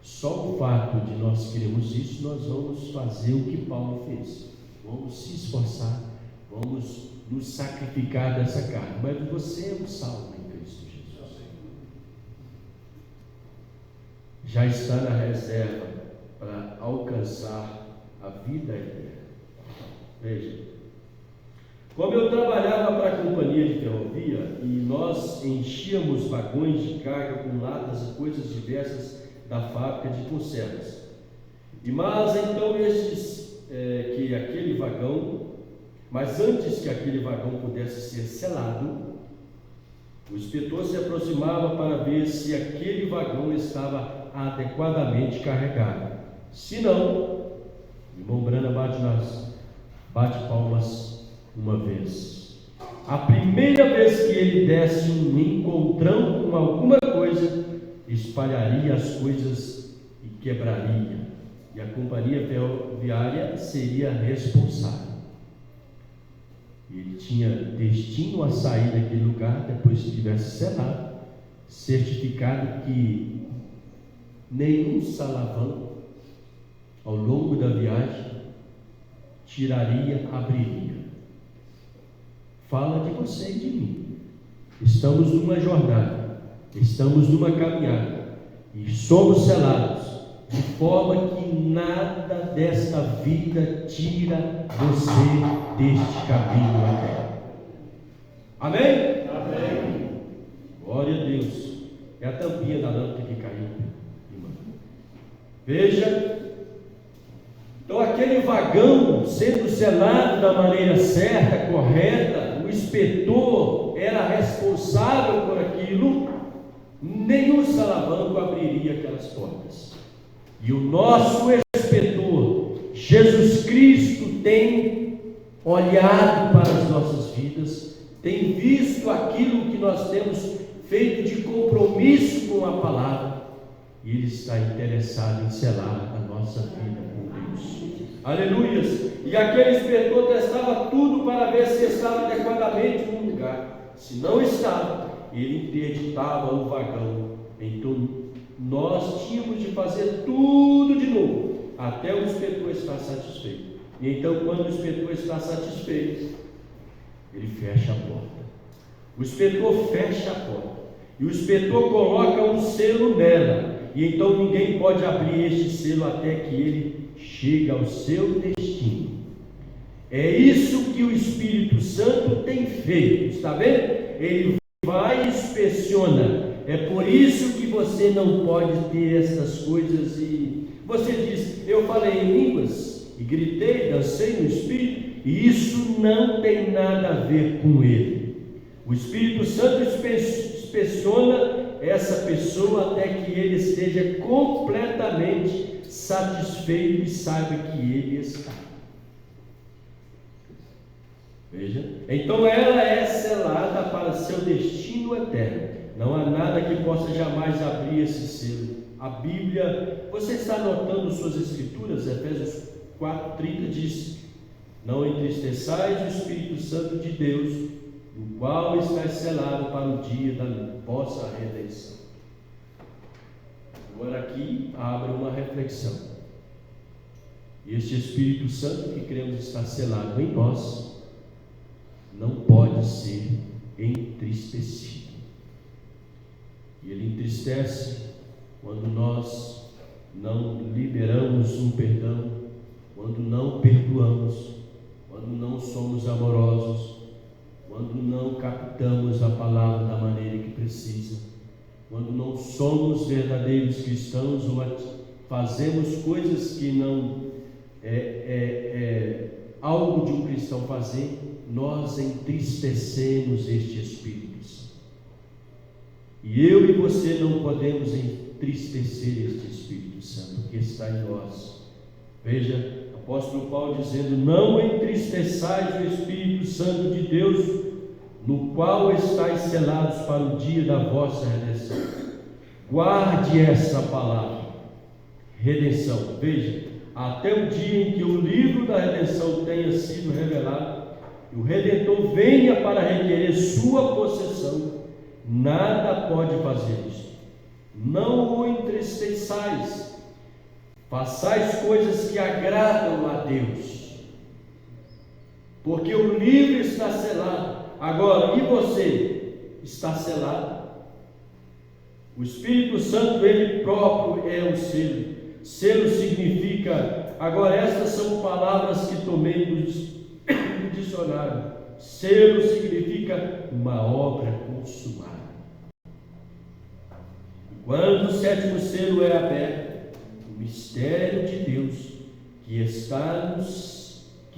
só o fato de nós queremos isso, nós vamos fazer o que Paulo fez. Vamos se esforçar, vamos nos sacrificar dessa carne. Mas você é um salvo em Cristo Jesus. Já está na reserva para alcançar a vida eterna. Veja, como eu trabalhava para a companhia de ferrovia e nós enchíamos vagões de carga com latas e coisas diversas da fábrica de conservas. Mas então mas antes que aquele vagão pudesse ser selado, o inspetor se aproximava para ver se aquele vagão estava adequadamente carregado. Se não, o irmão Brana bate palmas uma vez. A primeira vez que ele desse um encontrão com alguma coisa, espalharia as coisas e quebraria, e a companhia ferroviária seria responsável. Ele tinha destino a sair daquele lugar depois que tivesse selado, certificado que nenhum salavão ao longo da viagem abriria. Fala de você e de mim. Estamos numa jornada, estamos numa caminhada e somos selados, de forma que nada desta vida tira você deste caminho eterno. Amém? Amém. Glória a Deus. É a tampinha da lâmpada que caiu, irmão. Veja. Então, aquele vagão sendo selado da maneira certa, correta, o inspetor era responsável por aquilo, nenhum salavanco abriria aquelas portas. E o nosso inspetor, Jesus Cristo, tem olhado para as nossas vidas, tem visto aquilo que nós temos feito de compromisso com a palavra, e Ele está interessado em selar a nossa vida com Deus. Aleluias! E aquele inspetor testava tudo para ver se estava adequadamente no lugar. Se não estava, ele interditava o vagão. Então, nós tínhamos de fazer tudo de novo, até o inspetor estar satisfeito. E então, quando o inspetor está satisfeito, ele fecha a porta. O inspetor fecha a porta, e o inspetor coloca um selo nela, e então ninguém pode abrir este selo até que ele chegue ao seu destino. É isso que o Espírito Santo tem feito, está vendo? Ele vai e inspeciona. É por isso que você não pode ter essas coisas. E você diz: eu falei em línguas, e gritei, dancei no Espírito, e isso não tem nada a ver com ele. O Espírito Santo inspeciona essa pessoa até que ele esteja completamente satisfeito e saiba que ele está. Veja, então ela é selada para seu destino eterno. Não há nada que possa jamais abrir esse selo. A Bíblia, você está anotando suas escrituras? Efésios 4:30 diz: não entristeçais o Espírito Santo de Deus, o qual está selado para o dia da vossa redenção. Agora aqui abre uma reflexão. Este Espírito Santo que cremos está selado em nós, não pode ser entristecido. E ele entristece quando nós não liberamos um perdão, quando não perdoamos, quando não somos amorosos, quando não captamos a palavra da maneira que precisa, quando não somos verdadeiros cristãos ou fazemos coisas que não é algo de um cristão fazer, nós entristecemos este Espírito Santo. E eu e você não podemos entristecer este Espírito Santo que está em nós. Veja, o apóstolo Paulo dizendo: não entristeçais o Espírito Santo de Deus, no qual estáis selados para o dia da vossa redenção. Guarde essa palavra, redenção. Veja, até o dia em que o livro da redenção tenha sido revelado, e o Redentor venha para requerer sua possessão, nada pode fazer isso. Não o entristeçais, façais coisas que agradam a Deus, porque o livro está selado. Agora, e você está selado? O Espírito Santo, ele próprio é o selo. Selo significa, agora estas são palavras que tomei do dicionário. Selo significa uma obra consumada. Quando o sétimo selo é aberto, o mistério de Deus que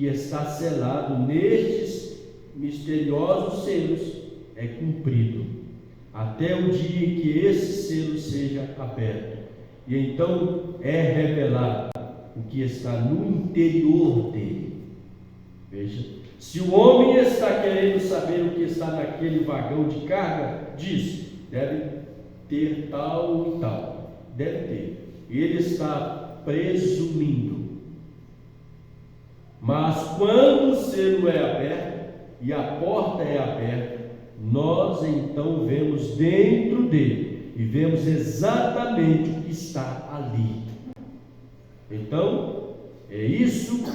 está selado nestes misteriosos selos é cumprido, até o dia em que esse selo seja aberto, e então é revelado o que está no interior dele. Veja, se o homem está querendo saber o que está naquele vagão de carga, diz: deve ter tal e tal, deve ter. Ele está presumindo. Mas quando o selo é aberto e a porta é aberta, nós então vemos dentro dele e vemos exatamente o que está ali. Então, é isso,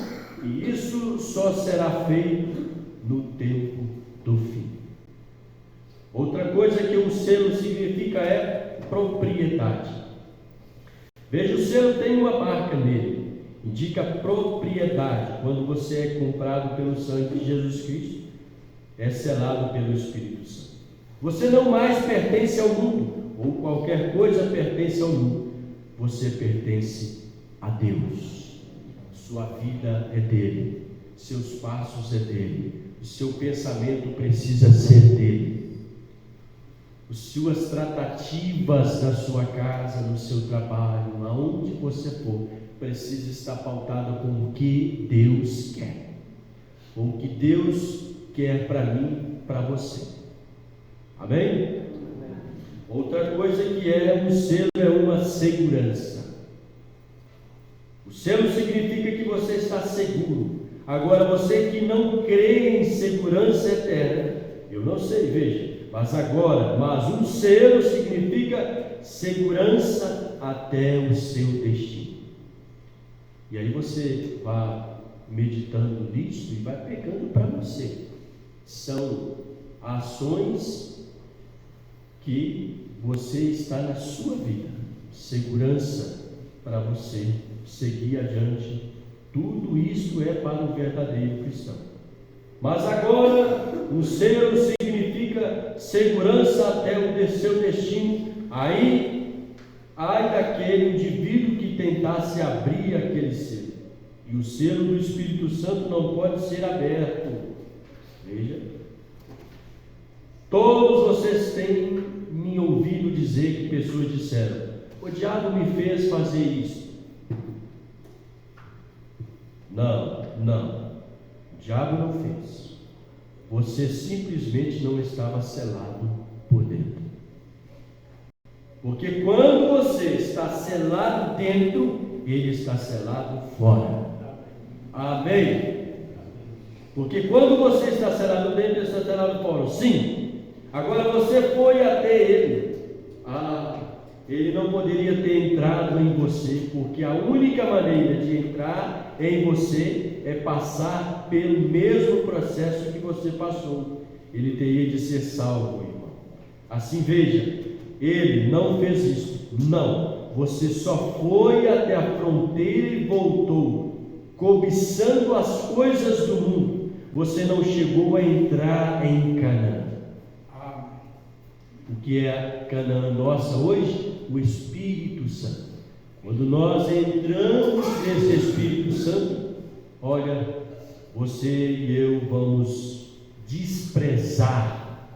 e isso só será feito no tempo do fim. Outra coisa que um selo significa é propriedade. Veja, o selo tem uma marca nele, indica propriedade. Quando você é comprado pelo sangue de Jesus Cristo, é selado pelo Espírito Santo. Você não mais pertence ao mundo, ou qualquer coisa pertence ao mundo. Você pertence a Deus. Sua vida é dele, seus passos é dele, o seu pensamento precisa ser dele. As suas tratativas na sua casa, no seu trabalho, aonde você for, precisa estar pautada com o que Deus quer, com o que Deus quer para mim, para você. Amém? Outra coisa que é um selo é uma segurança. O selo significa que você está seguro. Agora, você que não crê em segurança eterna, eu não sei, veja, mas um selo significa segurança até o seu destino. E aí você vai meditando nisso e vai pegando para você. São ações que você está na sua vida, segurança para você seguir adiante. Tudo isso é para o verdadeiro cristão. Mas agora, o selo significa segurança até o seu destino. Aí, ai daquele indivíduo que tentasse abrir aquele selo. E o selo do Espírito Santo não pode ser aberto. Veja. Todos vocês têm me ouvido dizer que pessoas disseram: o diabo me fez fazer isso. Não. O diabo não fez. Você simplesmente não estava selado por dentro. Porque quando você está selado dentro, ele está selado fora. Amém? Porque quando você está selado dentro, ele está selado fora. Sim. Agora você foi até ele. Ele não poderia ter entrado em você, porque a única maneira de entrar em você é passar pelo mesmo processo que você passou. Ele teria de ser salvo, irmão. Assim, veja, ele não fez isso. Não, você só foi até a fronteira e voltou, cobiçando as coisas do mundo. Você não chegou a entrar em Canaã. O que é Canaã nossa hoje? O Espírito Santo. Quando nós entramos nesse Espírito Santo, olha, você e eu vamos desprezar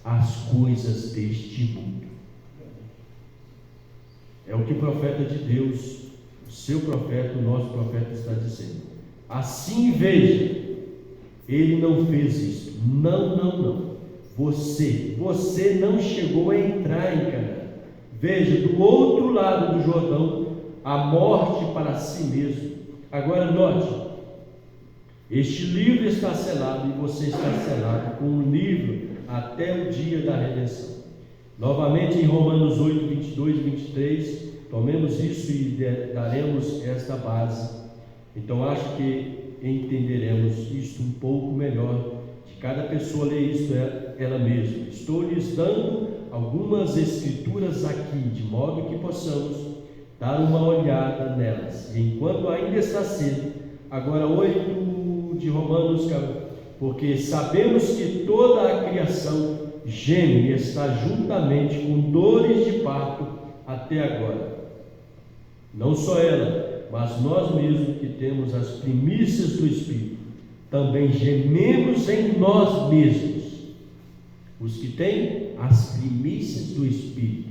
as coisas deste mundo. É o que o profeta de Deus, o seu profeta, o nosso profeta está dizendo. Assim veja, ele não fez isso. Não. Você não chegou a entrar em Canaã. Veja, do outro lado do Jordão, a morte para si mesmo. Agora note, este livro está selado e você está selado com o livro até o dia da redenção. Novamente em Romanos 8, 22 e 23, tomemos isso e daremos esta base. Então acho que entenderemos isto um pouco melhor. De cada pessoa ler isto ela mesma. Estou lhes dando algumas escrituras aqui, de modo que possamos dar uma olhada nelas. E enquanto ainda está cedo, agora 8 de Romanos, porque sabemos que toda a criação geme e está juntamente com dores de parto até agora. Não só ela, mas nós mesmos que temos as primícias do Espírito, também gememos em nós mesmos. Os que têm as primícias do Espírito,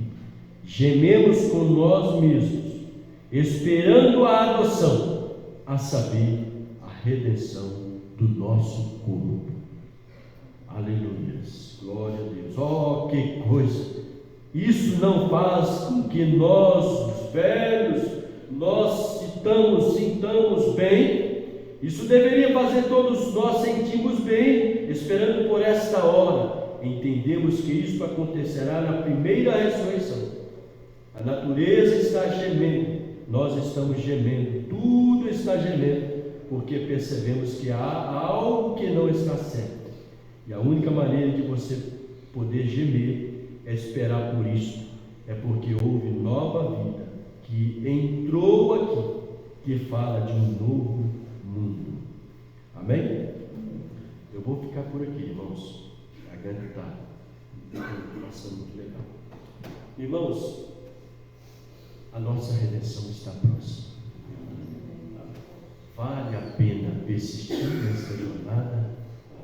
gememos com nós mesmos, esperando a adoção, a saber, a redenção do nosso corpo. Aleluia, glória a Deus. Oh, que coisa! Isso não faz com que nós, os velhos, nós sintamos bem. Isso deveria fazer todos nós sentirmos bem, esperando por esta hora. Entendemos que isso acontecerá na primeira ressurreição. A natureza está gemendo, nós estamos gemendo, tudo está gemendo, porque percebemos que há algo que não está certo. E a única maneira de você poder gemer é esperar por isso. É porque houve nova vida que entrou aqui, que fala de um novo mundo. Amém? Eu vou ficar por aqui, irmãos. A garganta está passando muito legal. Irmãos, a nossa redenção está próxima. Vale a pena persistir nessa jornada.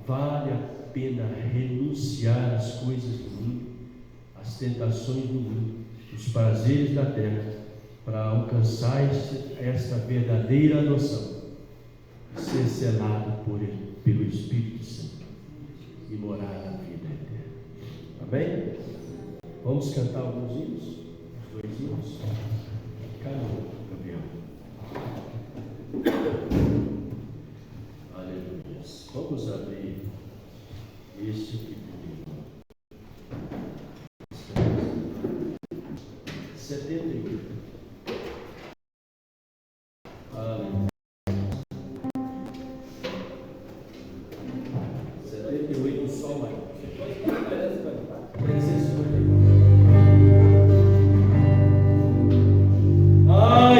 Vale a pena renunciar às coisas do mundo, às tentações do mundo, os prazeres da terra, para alcançar esta verdadeira adoção, ser selado pelo Espírito Santo e morar na vida eterna. Amém? Vamos cantar alguns hinos? Os 2 hinos? Cada um, Gabriel. Aleluia. Vamos abrir este aqui primeiro. 78. Aleluia. 78, sol maior. Ai,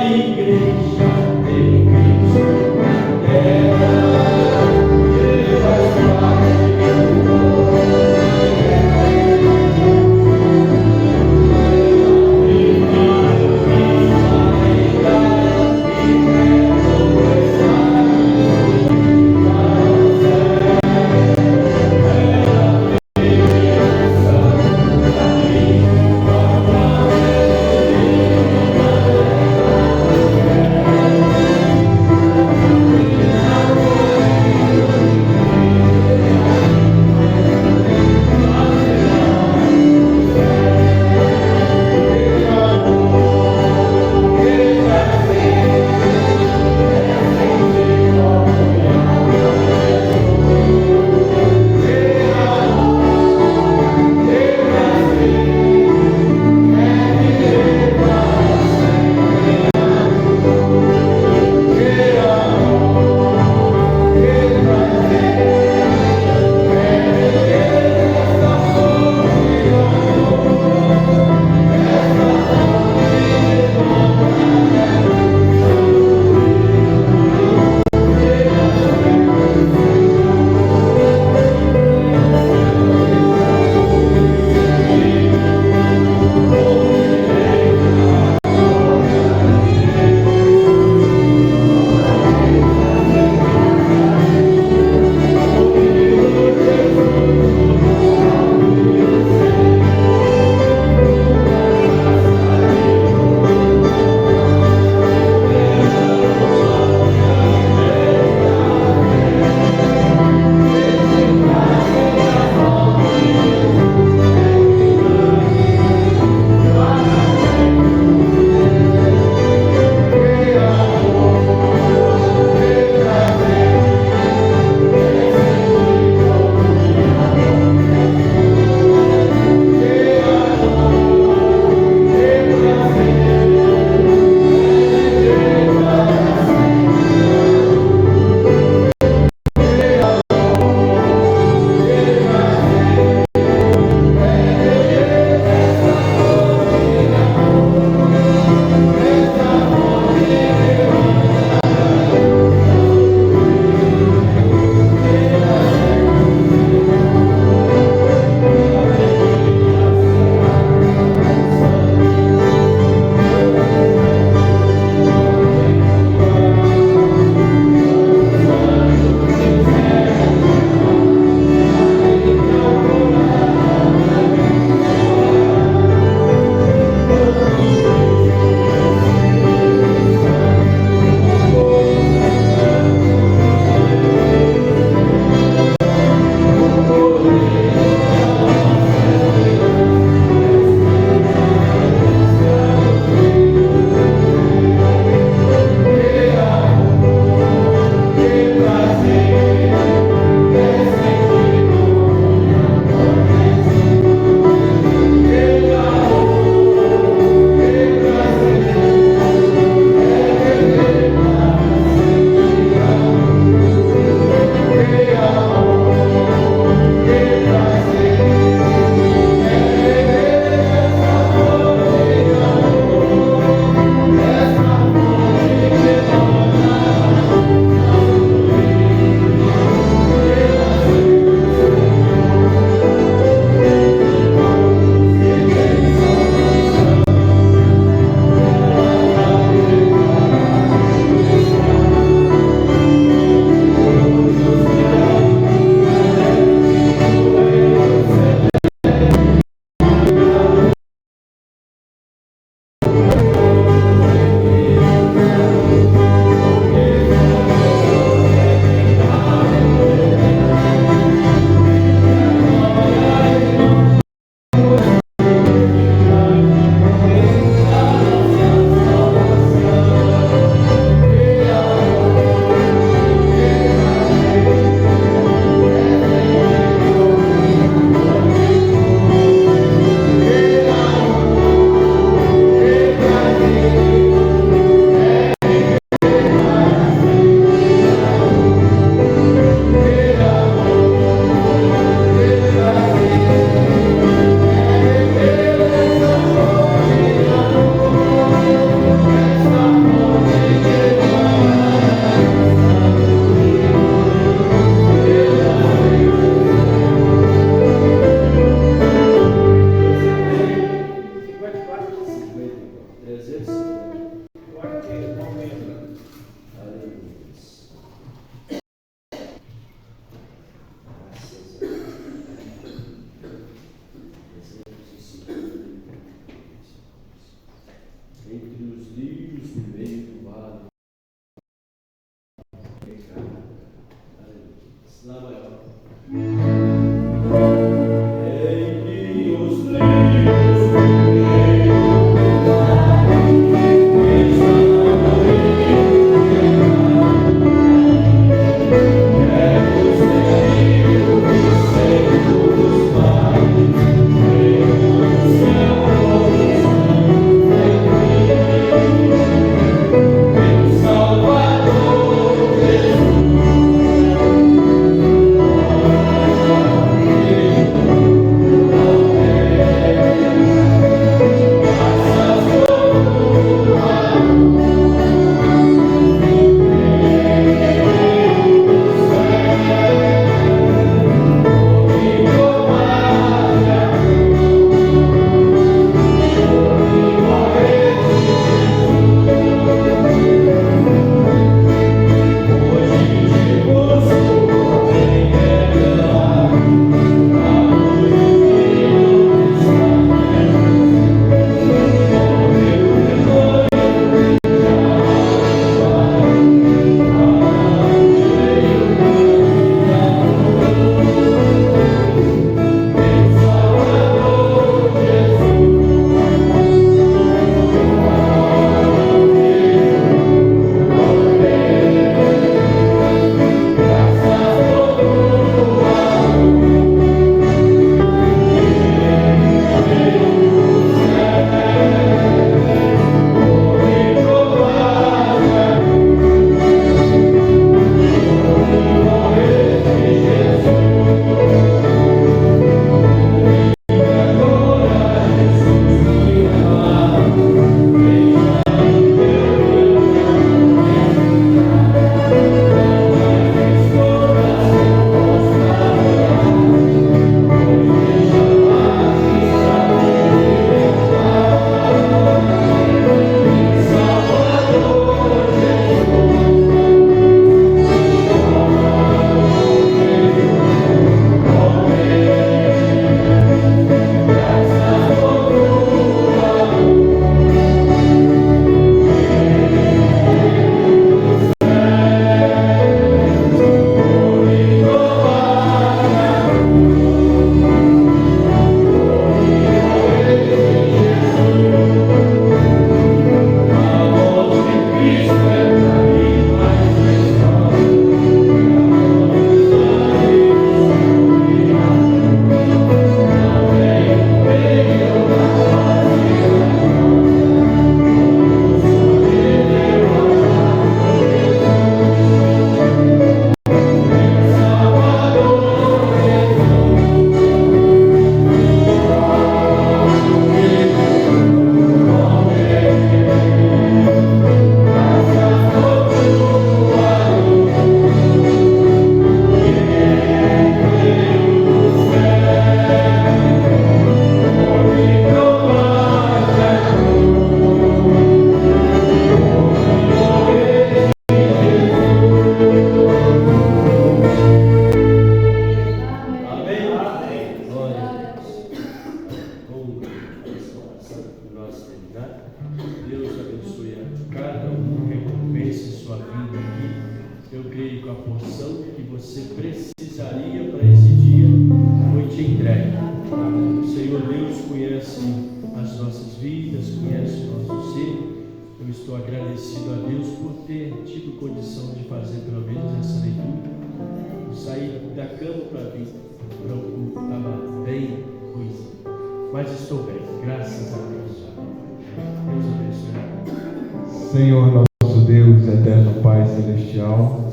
Senhor, nosso Deus, eterno Pai Celestial,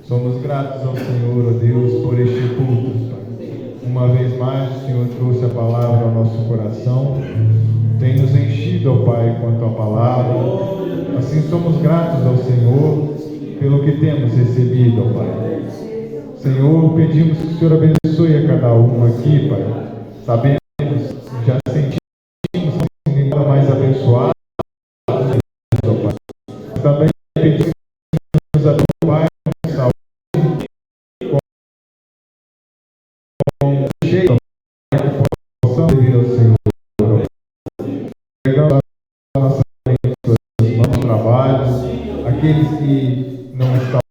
somos gratos ao Senhor, ó Deus, por este culto, Pai. Uma vez mais, o Senhor trouxe a palavra ao nosso coração, tem nos enchido, ó Pai, quanto à palavra. Assim somos gratos ao Senhor pelo que temos recebido, ó Pai. Senhor, pedimos que o Senhor abençoe a cada um aqui, Pai. Sabemos, já sentimos sendo mais abençoados, ó Pai. Também pedimos a Teu Pai com saúde, com cheio, que possamos servir ao Senhor. Pegamos a nossa mente, suas mãos, trabalhos, aqueles que não estão